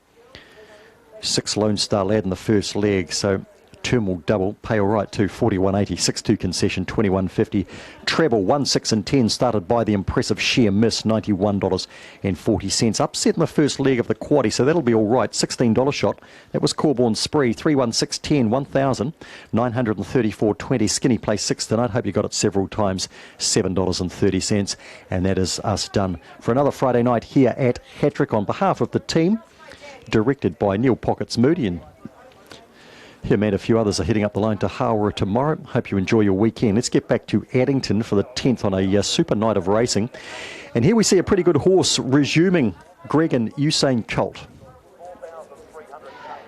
6 Lone Star Lad in the first leg, so Turnbull double, pay all right too, 41.80, 6-2 concession, 21.50. Treble, 1, 6 and 10, started by the impressive Sheer Miss, $91.40. Upset in the first leg of the quaddie, so that'll be all right. $16 shot. That was Corborn Spree, 3, 1, 6, 10, 1,000, $934.20. Skinny place 6 tonight. Hope you got it several times, $7.30. And that is us done for another Friday night here at Hattrick on behalf of the team, directed by Neil Pockets Moody. And him and a few others are heading up the line to Hawera tomorrow. Hope you enjoy your weekend. Let's get back to Addington for the 10th on a super night of racing. And here we see a pretty good horse resuming, Greg and Usain Colt.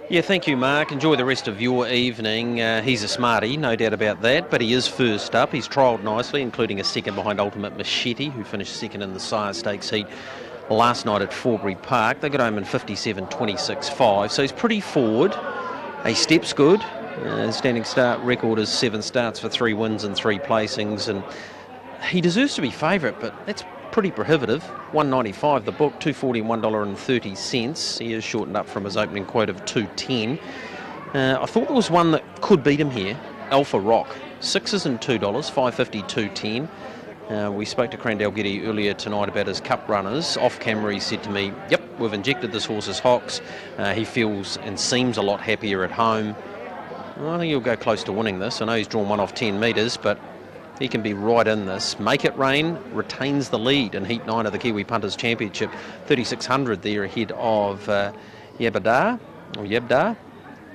Yeah, thank you, Mark. Enjoy the rest of your evening. He's a smarty, no doubt about that, but he is first up. He's trialled nicely, including a second behind Ultimate Machete, who finished second in the Sire Stakes heat last night at Forbury Park. They got home in 57.26.5, so he's pretty forward. A step's good. Standing start record is 7 starts for 3 wins and 3 placings, and he deserves to be favourite, but that's pretty prohibitive. $1.95 the book, $241.30. He is shortened up from his opening quote of $2.10. I thought there was one that could beat him here, Alpha Rock. 6s and $2, $5.50, $2.10. We spoke to Crandell Getty earlier tonight about his cup runners. Off camera he said to me, yep, we've injected this horse's hocks. He feels and seems a lot happier at home. Well, I think he'll go close to winning this. I know he's drawn one off 10 metres, but he can be right in this. Make It Rain retains the lead in Heat 9 of the Kiwi Punters Championship. 3,600 there ahead of Yabdar.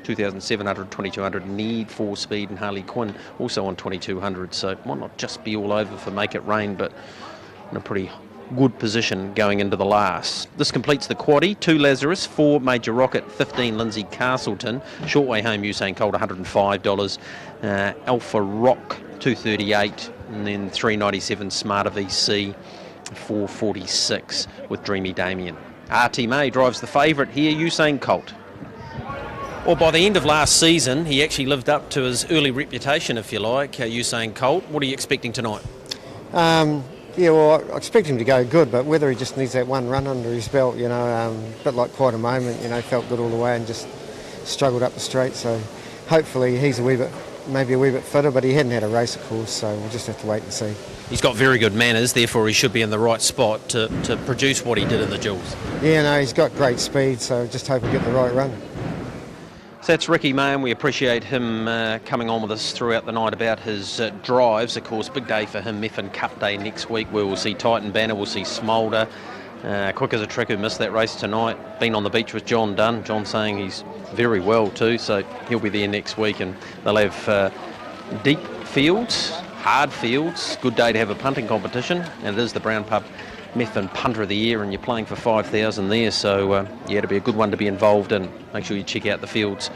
2,700, 2,200, Need for Speed and Harley Quinn also on 2,200. So might not just be all over for Make It Rain, but in a pretty good position going into the last. This completes the quaddie. 2 Lazarus, 4 Major Rocket, 15 Lindsay Castleton, Short Way Home Usain Colt $105, Alpha Rock 238, and then 397 Smarter VC 446 with Dreamy Damien. RT May drives the favourite here, Usain Colt. Well, by the end of last season, he actually lived up to his early reputation, if you like, Usain Colt. What are you expecting tonight? Yeah, well, I expect him to go good, but whether he just needs that one run under his belt, a bit like Quite a Moment, felt good all the way and just struggled up the straight. So hopefully he's maybe a wee bit fitter, but he hadn't had a race, of course, so we'll just have to wait and see. He's got very good manners, therefore he should be in the right spot to produce what he did in the Jewels. Yeah, no, he's got great speed, so just hope he'll get the right run. So that's Ricky May, and we appreciate him coming on with us throughout the night about his drives. Of course, big day for him, Meffin Cup Day next week, where we'll see Titan Banner, we'll see Smolder. Quick as a Trick, who missed that race tonight. Been on the beach with John Dunn. John saying he's very well too, so he'll be there next week, and they'll have deep fields, hard fields. Good day to have a punting competition, and it is the Brown Pub Methven Punter of the Year, and you're playing for 5,000 there, so yeah, it'll be a good one to be involved in. Make sure you check out the fields,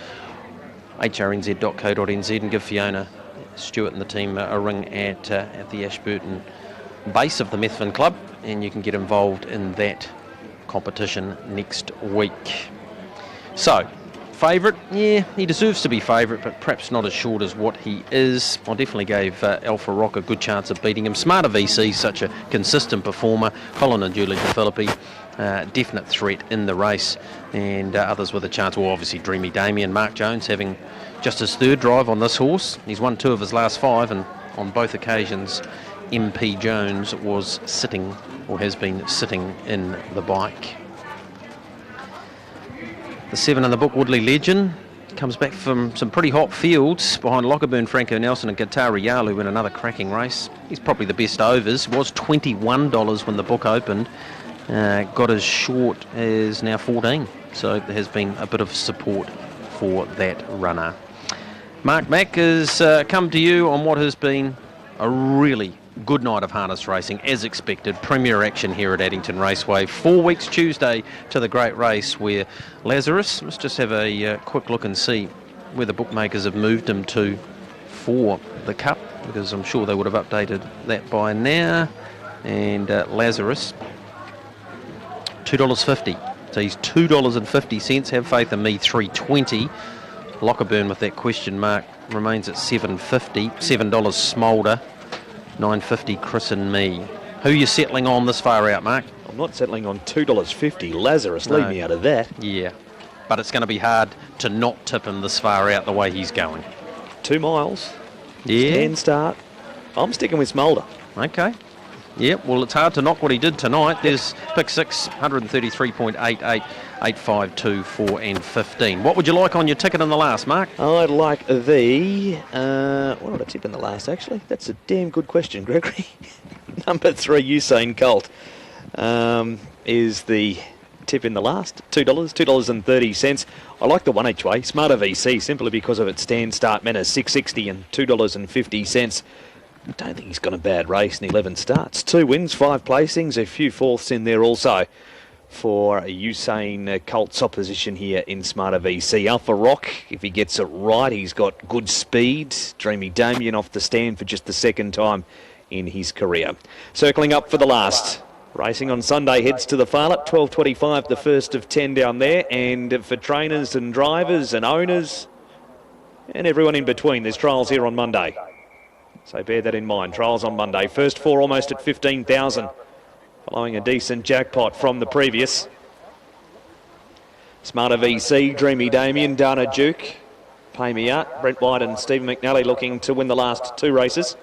hrnz.co.nz, and give Fiona Stewart and the team a ring at the Ashburton base of the Methven Club, and you can get involved in that competition next week. So, favourite, yeah, he deserves to be favourite, but perhaps not as short as what he is. I definitely gave Alpha Rock a good chance of beating him. Smarter VC, such a consistent performer. Colin and Julie DeFilippi, definite threat in the race, and others with a chance. Well, obviously Dreamy Damien, Mark Jones having just his third drive on this horse. He's won 2 of his last 5, and on both occasions MP Jones was sitting, or has been sitting, in the bike. The 7 in the book, Woodley Legend, comes back from some pretty hot fields behind Lockerburn, Franco Nelson and Guitarri Yalu in another cracking race. He's probably the best overs. Was $21 when the book opened. Got as short as now 14. So there has been a bit of support for that runner. Mark Mack has come to you on what has been a really good night of harness racing, as expected. Premier action here at Addington Raceway. 4 weeks Tuesday to the great race, where Lazarus, let's just have a quick look and see where the bookmakers have moved him to for the Cup, because I'm sure they would have updated that by now. And Lazarus, $2.50. So he's $2.50. Have Faith in Me, $3.20. Lockerburn with that question mark remains at $7.50. $7 Smolder. $9.50 Chris and Me. Who are you settling on this far out, Mark? I'm not settling on $2.50. Lazarus, leave me out of that. Yeah, but it's going to be hard to not tip him this far out the way he's going. 2 miles. Yeah. 10 start. I'm sticking with Smolder. Okay. Yeah, well, it's hard to knock what he did tonight. There's pick 6, 133.88, 852, 4 and 15. What would you like on your ticket in the last, Mark? I'd like the... what would I tip in the last, actually? That's a damn good question, Gregory. Number 3, Usain Colt, is the tip in the last. $2.30. I like the one each way. Smarter VC, simply because of its stand-start manners, $6.60 and $2.50. I don't think he's got a bad race in 11 starts. 2 wins, 5 placings, a few fourths in there also for Usain Colt's opposition here in Smarter VC. Alpha Rock, if he gets it right, he's got good speed. Dreamy Damien off the stand for just the 2nd time in his career. Circling up for the last. Racing on Sunday heads to the Farlap, 12.25, the first of 10 down there. And for trainers and drivers and owners and everyone in between, there's trials here on Monday. So bear that in mind. Trials on Monday. First 4 almost at 15,000. Following a decent jackpot from the previous. Smarter VC, Dreamy Damien, Dana Duke, Pay Me Out, Brent White and Stephen McNally looking to win the last 2 races.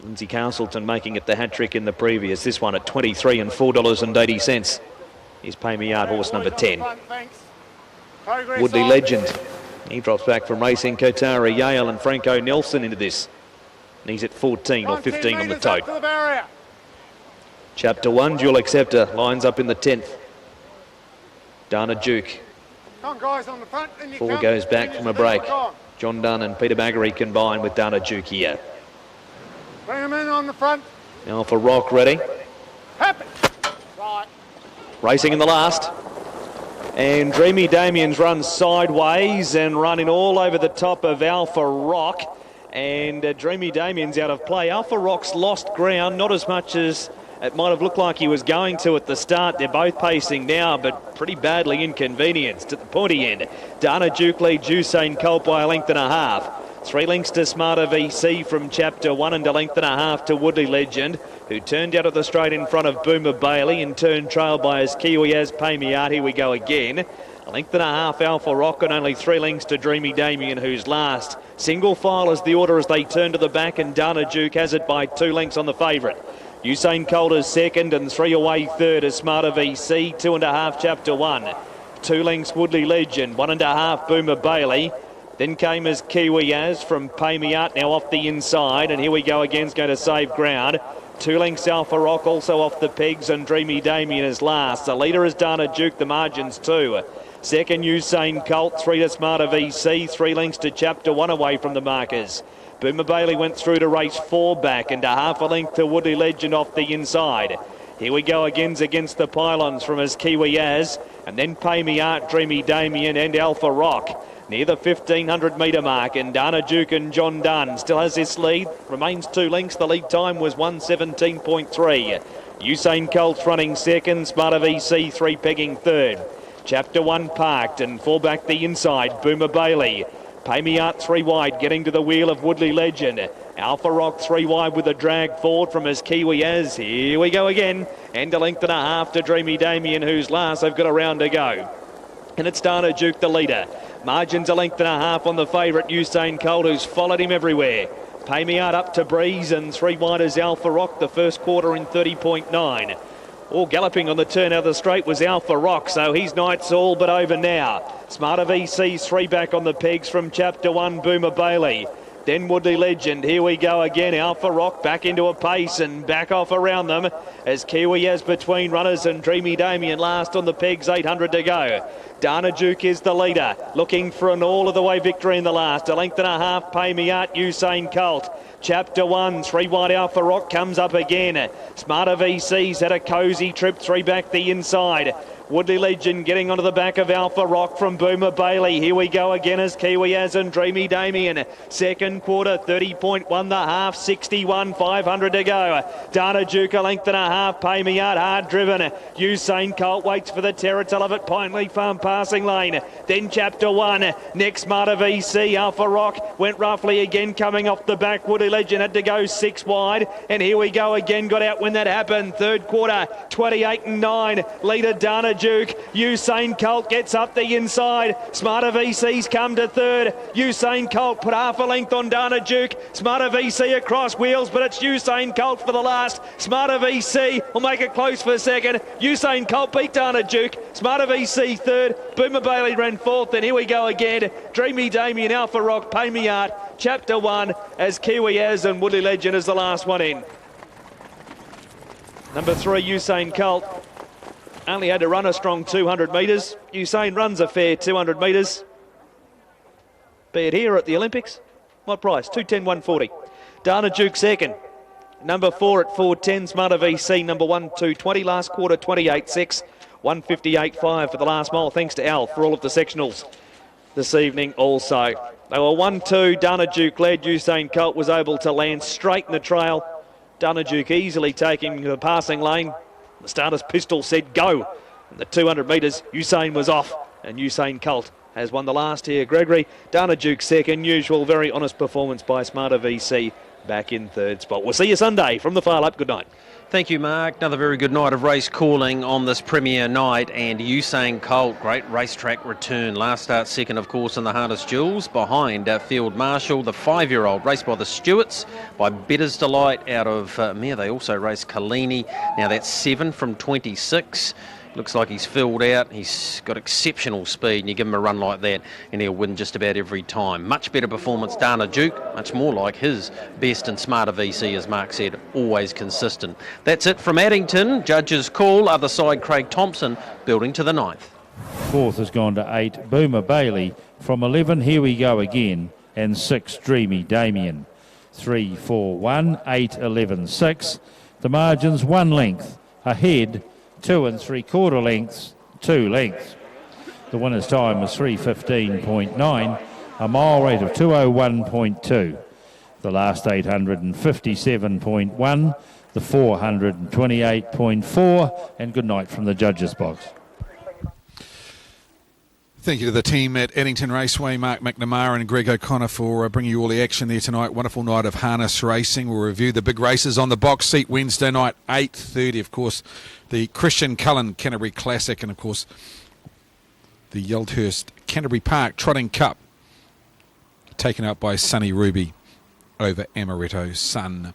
Lindsay Castleton making it the hat-trick in the previous. This one at $23 and $4.80. He's Pay Me Out, horse number 10. Woodley Legend. He drops back from racing. Kotara Yale and Franco Nelson into this. And he's at 14 or 15 on the tote. Chapter 1, Dual Acceptor, lines up in the 10th. Dana Duke. Come on, guys, on the front. In you Four come. goes back Finish from a the middle break. time. John Dunn and Peter Baggery combine with Dana Duke here. Bring him in on the front. Now for Rock ready. Happy. Right. Racing in the last. And Dreamy Damien's run sideways and running all over the top of Alpha Rock. And Dreamy Damien's out of play. Alpha Rock's lost ground, not as much as it might have looked like he was going to at the start. They're both pacing now, but pretty badly inconvenienced at the pointy end. Dana Duke leads Usain Colt by a length and a half. 3 lengths to Smarter VC from Chapter 1 and a length and a half to Woodley Legend, who turned out of the straight in front of Boomer Bailey and turned trail by his Kiwi as Pay Me Out. Here we go again. A length and a half Alpha Rock and only 3 lengths to Dreamy Damien, who's last. Single file is the order as they turn to the back, and Dana Duke has it by 2 lengths on the favourite. Usain Colt is second and 3 away third is Smarter VC, 2.5 Chapter 1. 2 lengths Woodley Legend, 1.5 Boomer Bailey. Then came as Kiwi as from Pay Me Out, now off the inside, and here we go again, it's going to save ground. 2 lengths Alpha Rock also off the pegs, and Dreamy Damien is last. The leader is Dana Duke, the margins 2. Second Usain Colt, 3 to Smarter VC, 3 lengths to Chapter 1 away from the markers. Boomer Bailey went through to race 4 back, and a half a length to Woodley Legend off the inside. Here we go again against the pylons from his Kiwi as, and then Pay Me Out, Dreamy Damien and Alpha Rock. Near the 1,500 metre mark, and Dana Duke and John Dunn still has this lead. Remains 2 lengths. The lead time was 1:17.3. Usain Colt's running second. Smarter VC 3 pegging third. Chapter 1 parked and 4 back the inside. Boomer Bailey. Pay Me Out 3 wide, getting to the wheel of Woodley Legend. Alpha Rock 3 wide with a drag forward from his Kiwi as. Here we go again. And a length and a half to Dreamy Damien, who's last. They've got a round to go. And it's Dana Duke, the leader. Margins a length and a half on the favourite Usain Colt, who's followed him everywhere. Pay Me Out up to Breeze, and 3 wide is Alpha Rock, the first quarter in 30.9. All galloping on the turn out of the straight was Alpha Rock, so his night's all but over now. Smarter VC's 3 back on the pegs from Chapter 1, Boomer Bailey. Then Woodley Legend, here we go again. Alpha Rock back into a pace and back off around them as Kiwi has between runners, and Dreamy Damien last on the pegs, 800 to go. Dana Duke is the leader, looking for an all-of-the-way victory in the last. A length and a half, Pay Me Out, Usain Colt. Chapter 1, 3 wide Alpha Rock comes up again. Smarter VC's had a cosy trip, 3 back the inside. Woodley Legend getting onto the back of Alpha Rock from Boomer Bailey. Here we go again as Kiwi has and Dreamy Damien. Second quarter, 30.1 the half, 61, 500 to go. Dana Duke a length and a half, Pay Me Out, hard driven. Usain Colt waits for the Terratel of it, Pineley Farm passing lane. Then Chapter 1, next Smarter VC, Alpha Rock went roughly again coming off the back. Woodley Legend had to go 6 wide, and here we go again, got out when that happened. Third quarter, 28 and 9. Leader Dana Duke. Usain Colt gets up the inside. Smarter VC's come to third. Usain Colt put half a length on Dana Duke. Smarter VC across wheels, but it's Usain Colt for the last. Smarter VC will make it close for a second. Usain Colt beat Dana Duke. Smarter VC third. Boomer Bailey ran fourth, and here we go again. Dreamy Damien, Alpha Rock, Pay Me Out. Chapter 1 as Kiwi as, and Woodley Legend is the last one in. Number 3, Usain Colt. Only had to run a strong 200 metres. Usain runs a fair 200 metres. Be it here at the Olympics. What price? 210, 140. Dana Duke second. Number 4 at 410. Smarter VC. Number 1, 220. Last quarter, 28.6. 158.5 for the last mile. Thanks to Al for all of the sectionals this evening also. They were 1-2. Dana Duke led. Usain Colt was able to land straight in the trail. Dana Duke easily taking the passing lane. The starter's pistol said go. And the 200 metres, Usain was off. And Usain Colt has won the last here. Gregory, Dana Duke second. Usual, very honest performance by Smarter VC back in third spot. We'll see you Sunday from the File Up. Good night. Thank you, Mark. Another very good night of race calling on this premiere night, and Usain Colt, great racetrack return. Last start second, of course, in the Hardest Jewels, behind Field Marshal, the 5-year-old, raced by the Stewarts, by Better's Delight out of Mere. They also raced Kalini. Now that's 7 from 26. Looks like he's filled out. He's got exceptional speed, and you give him a run like that and he'll win just about every time. Much better performance, Dana Duke. Much more like his best and Smarter VC, as Mark said, always consistent. That's it from Addington. Judges call. Other side, Craig Thompson building to the 9th. Fourth has gone to 8, Boomer Bailey. From 11, Here We Go Again. And 6, Dreamy Damien. 3, 4, 1, 8, 11, 6. The margins 1 length. Ahead, 2 3/4 lengths, 2 lengths. The winner's time was 3:15.9, a mile rate of 2:01.2. The last 857.1, the 428.4, and good night from the judges' box. Thank you to the team at Addington Raceway, Mark McNamara and Greg O'Connor, for bringing you all the action there tonight. Wonderful night of harness racing. We'll review the big races on the box seat Wednesday night, 8:30. Of course, the Christian Cullen Canterbury Classic, and of course, the Yaldhurst Canterbury Park Trotting Cup, taken out by Sunny Ruby over Amaretto Sun.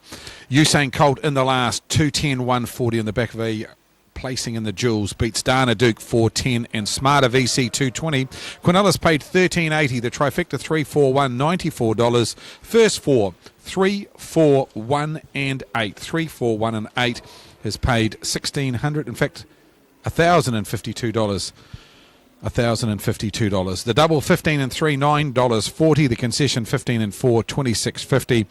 Usain Colt in the last, 2:10.140 on the back of a placing in the Jewels, beats Dana Duke 4:10 and Smarter VC 2:20. Quinellas paid $13.80. The trifecta 3-4-1, $94. First 4, 3, 4, 1 and 8. 3, 4, 1 and 8 has paid $1,600. In fact, $1,052. $1,052. The double 15 and 3, $9.40. The concession 15 and 4, $26.50.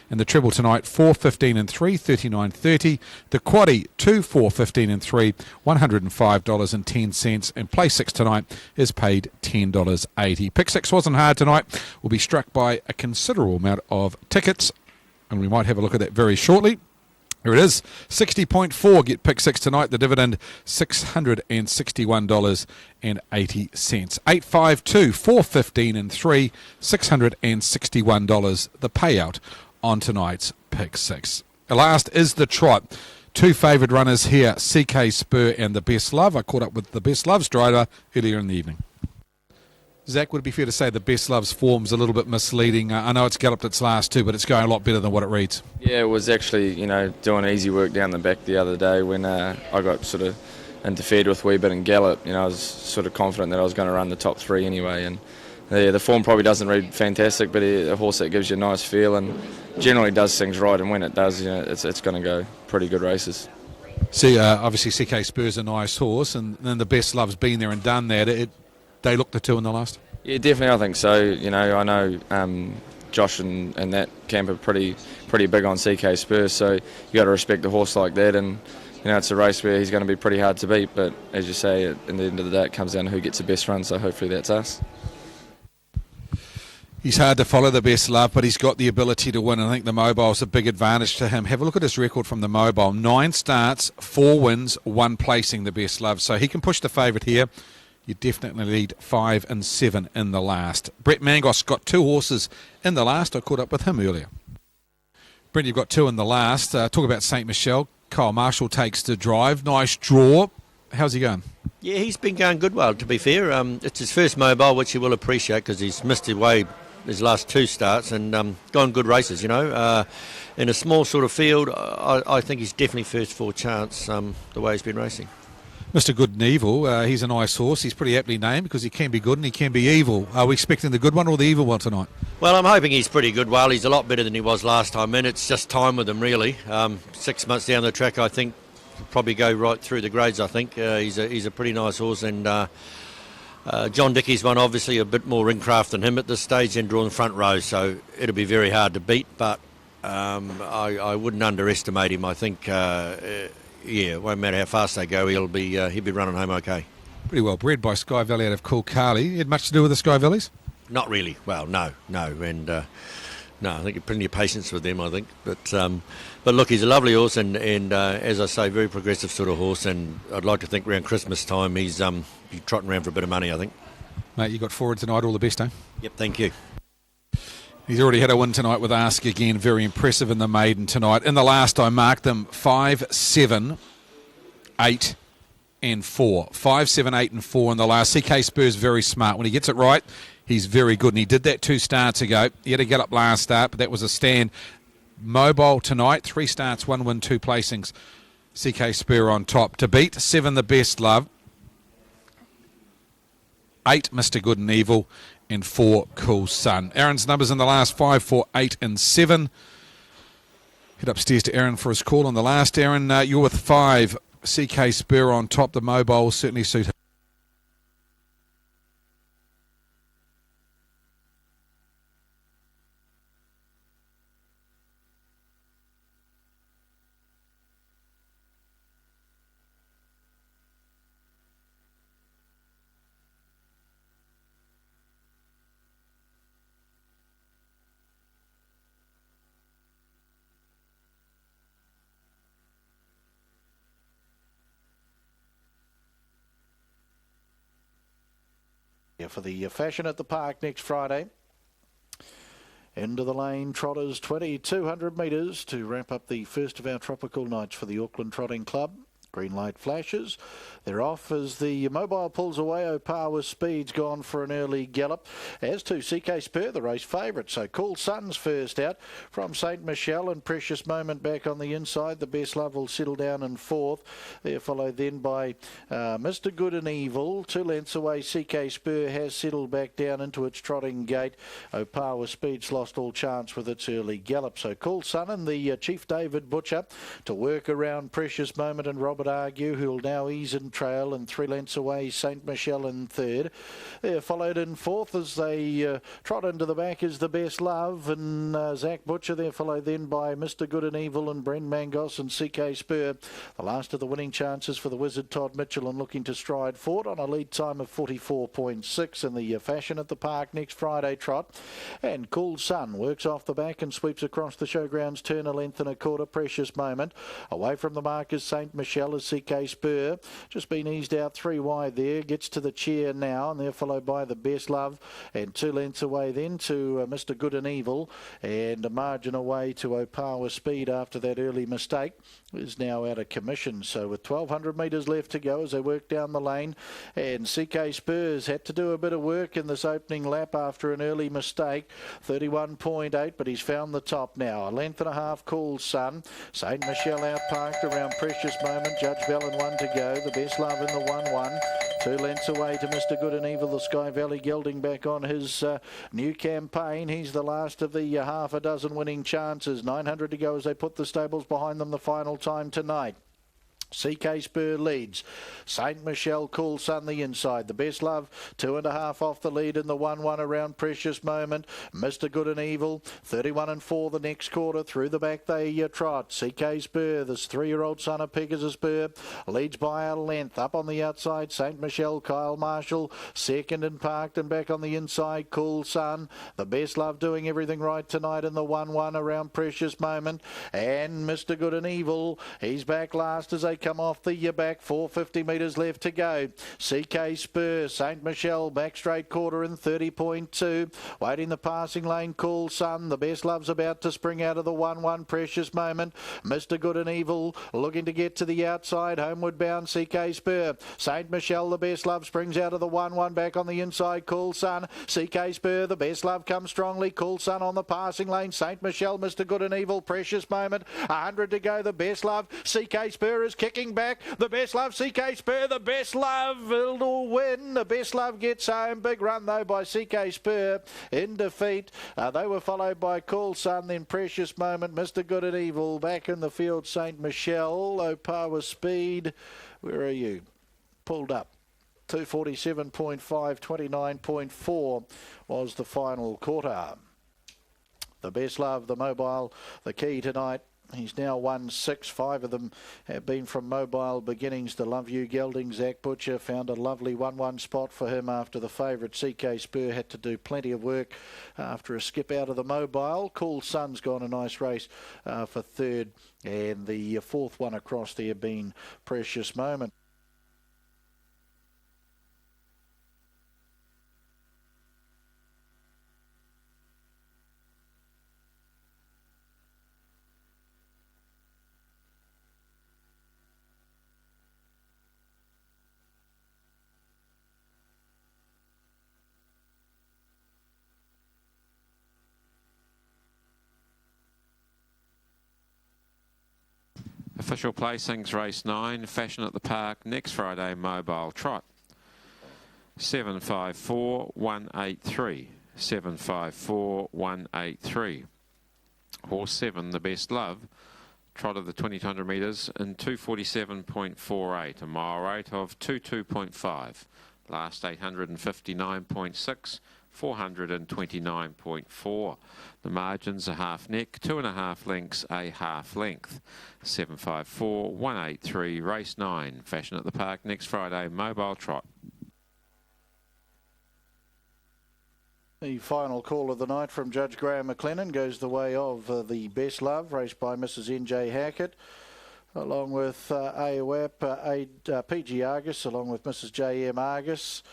And the treble tonight 4, 15 and 3, $39.30. The quaddie 2, 4, 15 and 3, $105.10. And play 6 tonight is paid $10.80. Pick 6 wasn't hard tonight. We'll be struck by a considerable amount of tickets, and we might have a look at that very shortly. Here it is, 60.4, get pick 6 tonight. The dividend, $661.80. 852, 415 and 3, $661. The payout on tonight's pick 6. The last is the Trot. 2 favoured runners here, CK Spur and the Best Love. I caught up with the Best Love's driver earlier in the evening. Zach, would it be fair to say the Best Love's form's a little bit misleading? I know it's galloped its last 2, but it's going a lot better than what it reads. Yeah, it was actually, doing easy work down the back the other day when I got sort of interfered with a wee bit in gallop. I was sort of confident that I was going to run the top 3 anyway, and the form probably doesn't read fantastic, but a horse that gives you a nice feel and generally does things right, and when it does, it's going to go pretty good races. See, obviously CK Spur's a nice horse, and then the Best Love's been there and done that. They looked the 2 in the last? Yeah, definitely, I think so. I know Josh and that camp are pretty big on CK Spur, so you got to respect a horse like that, and it's a race where he's going to be pretty hard to beat, but as you say, at the end of the day, it comes down to who gets the best run, so hopefully that's us. He's hard to follow, the Best Love, but he's got the ability to win, and I think the mobile's a big advantage to him. Have a look at his record from the mobile. 9 starts, 4 wins, 1 placing, the Best Love, so he can push the favourite here. You definitely lead 5 and 7 in the last. Brett Mangos got 2 horses in the last. I caught up with him earlier. Brett, you've got 2 in the last. Talk about St. Michel. Kyle Marshall takes the drive. Nice draw. How's he going? Yeah, he's been going good well, to be fair. It's his first mobile, which he will appreciate because he's missed his way his last 2 starts and gone good races, in a small sort of field. I think he's definitely first 4 chance the way he's been racing. Mr. Good and Evil, he's a nice horse. He's pretty aptly named because he can be good and he can be evil. Are we expecting the good one or the evil one tonight? Well, I'm hoping he's pretty good. Well, he's a lot better than he was last time in. It's just time with him, really. 6 months down the track, I think, probably go right through the grades, I think. He's a pretty nice horse, and John Dickey's one, obviously a bit more ringcraft than him at this stage and drawing front row, so it'll be very hard to beat, but I wouldn't underestimate him. I think... it won't matter how fast they go, he'll be running home okay. Pretty well bred by Sky Valley out of Coolcarley. You had much to do with the Sky Valleys? Not really. Well, no, and I think plenty of patience with them, I think. But look, he's a lovely horse, and as I say, very progressive sort of horse. And I'd like to think around Christmas time he's trotting around for a bit of money, I think. Mate, you got forward tonight. All the best, eh? Yep, thank you. He's already had a win tonight with Ask Again. Very impressive in the maiden tonight. In the last, I marked them 5, 7, 8 and 4. 5, 7, 8 and 4 in the last. CK Spur's very smart. When he gets it right, he's very good. And he did that 2 starts ago. He had to get up last start, but that was a stand. Mobile tonight, 3 starts, 1 win, 2 placings. CK Spur on top. To beat, 7 the Best Love. 8 Mr. Good and Evil. And 4 Cool Sun. Aaron's numbers in the last 5, 4, 8 and 7. Head upstairs to Aaron for his call on the last. Aaron, you're with 5. CK Spur on top. The mobile certainly suit him. For the Fashion at the Park next Friday. Into the lane, Trotters 2,200 metres to wrap up the first of our tropical nights for the Auckland Trotting Club. Green light flashes. They're off as the mobile pulls away. Opawa Speed's gone for an early gallop. As to CK Spur, the race favourite. So Cool Sun's first out from St Michelle and Precious Moment back on the inside. The Best Love will settle down in fourth. They're followed then by Mr Good and Evil. 2 lengths away, CK Spur has settled back down into its trotting gait. Opawa Speed's lost all chance with its early gallop. So Cool Sun and the Chief David Butcher to work around Precious Moment and Robert Argue, who'll now ease in trail, and 3 lengths away St Michelle in third. They're followed in fourth as they trot into the back is the Best Love and Zach Butcher. They're followed then by Mr Good and Evil and Brent Mangos and CK Spur. The last of the winning chances for the Wizard Todd Mitchell and looking to stride forward on a lead time of 44.6 in the Fashion at the Park next Friday trot. And Cool Sun works off the back and sweeps across the showgrounds, turn a length and a quarter. Precious Moment away from the mark is St Michelle as CK Spur just been eased out 3 wide there, gets to the chair now, and they're followed by the Best Love and 2 lengths away then to Mr Good and Evil, and a margin away to Opawa Speed after that early mistake is now out of commission. So with 1,200 metres left to go as they work down the lane, and CK Spurs had to do a bit of work in this opening lap after an early mistake, 31.8, but he's found the top now. A length and a half Cool Sun. St Michelle out parked around Precious Moment. Judge Bell in 1 to go. The Best Love in the 1-1. 2 lengths away to Mr Good and Evil. The Sky Valley gelding back on his new campaign. He's the last of the half a dozen winning chances. 900 to go as they put the stables behind them the final time tonight. CK Spur leads. St Michelle, Cool Sun the inside. The Best Love 2.5 off the lead in the 1-1 around Precious Moment. Mr Good and Evil 31-4 the next quarter. Through the back they trot. CK Spur, this 3-year-old son of Pegasus Spur, leads by a length. Up on the outside St Michelle, Kyle Marshall second and parked, and back on the inside Cool Sun. The Best Love doing everything right tonight in the 1-1 around Precious Moment, and Mr Good and Evil, he's back last as they come off the back. 450 metres left to go. CK Spur, St Michelle back straight quarter in 30.2. Waiting the passing lane Cool Sun. The Best Love's about to spring out of the 1-1 Precious Moment. Mr Good and Evil looking to get to the outside. Homeward bound CK Spur. St Michelle, the Best Love springs out of the 1-1 back on the inside Cool Sun. CK Spur, the Best Love comes strongly. Cool Sun on the passing lane. St Michelle, Mr Good and Evil, Precious Moment. 100 to go. The Best Love. CK Spur is kicking back. The Best Love, CK Spur, the Best Love will win. The Best Love gets home. Big run though by CK Spur in defeat. They were followed by Cool Sun, then Precious Moment, Mr Good and Evil. Back in the field St Michelle. Opawa Speed, where are you? Pulled up. 247.5, 29.4 was the final quarter. The Best Love, the mobile, the key tonight. He's now won 6. 5 of them have been from mobile beginnings. The Love You gelding, Zach Butcher, found a lovely 1-1 spot for him after the favourite CK Spur had to do plenty of work after a skip out of the mobile. Cool Sun's gone a nice race for third, and the fourth one across there being Precious Moment. Official placings, race 9, Fashion at the Park, next Friday, mobile trot. 754-183. 754-183. Horse 7, the Best Love, trot of the 2,200 metres in 247.48, a mile rate of 22.5. Last 859.6. 429.4. The margins a half neck, 2.5 lengths, a half length. 754-183, race 9, Fashion at the Park next Friday, mobile trot. The final call of the night from Judge Graham McLennan goes the way of the Best Love, raced by Mrs. N.J. Hackett, along with AWAP, PG Argus, along with Mrs. J.M. Argus.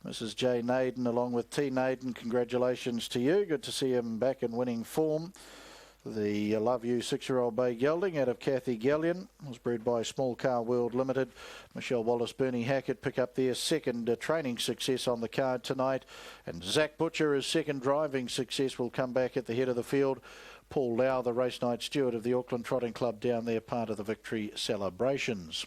Mrs. J. Naden along with T. Naden, congratulations to you. Good to see him back in winning form. The Love You 6-year-old bay gelding out of Kathy Gallion was bred by Small Car World Limited. Michelle Wallace, Bernie Hackett pick up their second training success on the card tonight. And Zach Butcher, his second driving success, will come back at the head of the field. Paul Lau, the race night steward of the Auckland Trotting Club, down there, part of the victory celebrations.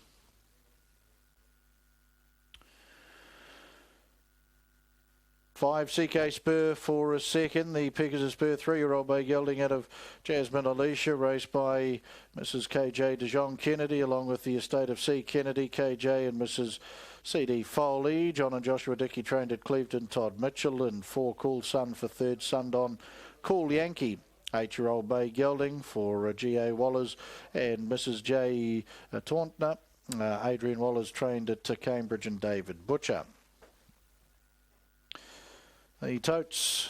Five CK Spur for a second. The Pegasus Spur 3-year-old bay gelding out of Jasmine Alicia, raced by Mrs. KJ DeJong Kennedy along with the estate of C. Kennedy, KJ and Mrs. CD Foley. John and Joshua Dickey trained at Clevedon, Todd Mitchell, and 4 Cool Sun for third, Sundon Cool Yankee. 8-year-old bay gelding for G.A. Wallers and Mrs. J. Tauntner. Adrian Wallers trained at Cambridge and David Butcher. The totes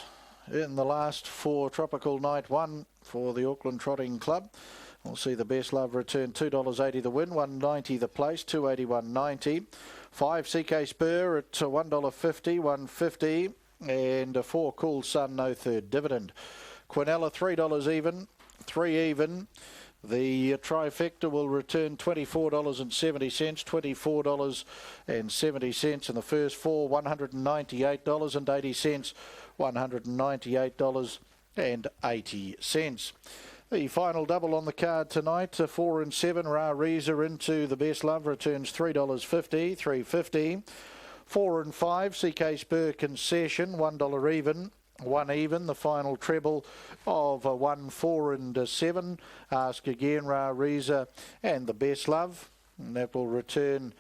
in the last for Tropical Night 1 for the Auckland Trotting Club. We'll see the Best Love return $2.80 the win, $1.90 the place, $2.81.90. 5 CK Spur at $1.50, $1.50, and 4 Cool Sun, no third dividend. Quinella $3 even, 3 even. The trifecta will return $24.70, $24.70 in the first 4, $198.80, $198.80. The final double on the card tonight, 4 and 7, Ra Reza into the Best Love, returns $3.50, $3.50. 4 and 5, CK Spur Concession, $1 even. 1 even, the final treble of 1, 4 and 7. Ask Again, Ra Reza and the Best Love. And that will return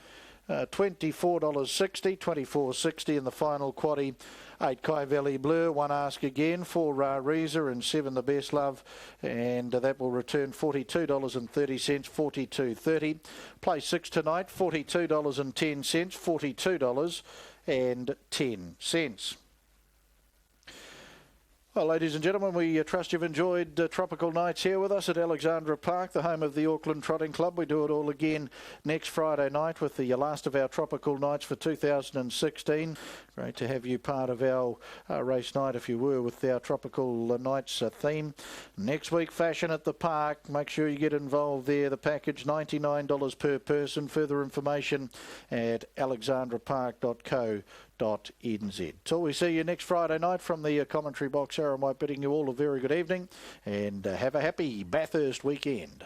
$24.60, $24.60 in the final quaddie. 8 Kai Valley Blur, 1 Ask Again, 4 Ra Reza and 7 the Best Love. And that will return $42.30, $42.30. Play 6 tonight, $42.10, $42.10. Well, ladies and gentlemen, we trust you've enjoyed Tropical Nights here with us at Alexandra Park, the home of the Auckland Trotting Club. We do it all again next Friday night with the last of our Tropical Nights for 2016. Great to have you part of our race night, if you were, with our Tropical Nights theme. Next week, Fashion at the Park. Make sure you get involved there. The package, $99 per person. Further information at alexandrapark.co.nz. Till we see you next Friday night from the commentary box, Aaron White bidding you all a very good evening and have a happy Bathurst weekend.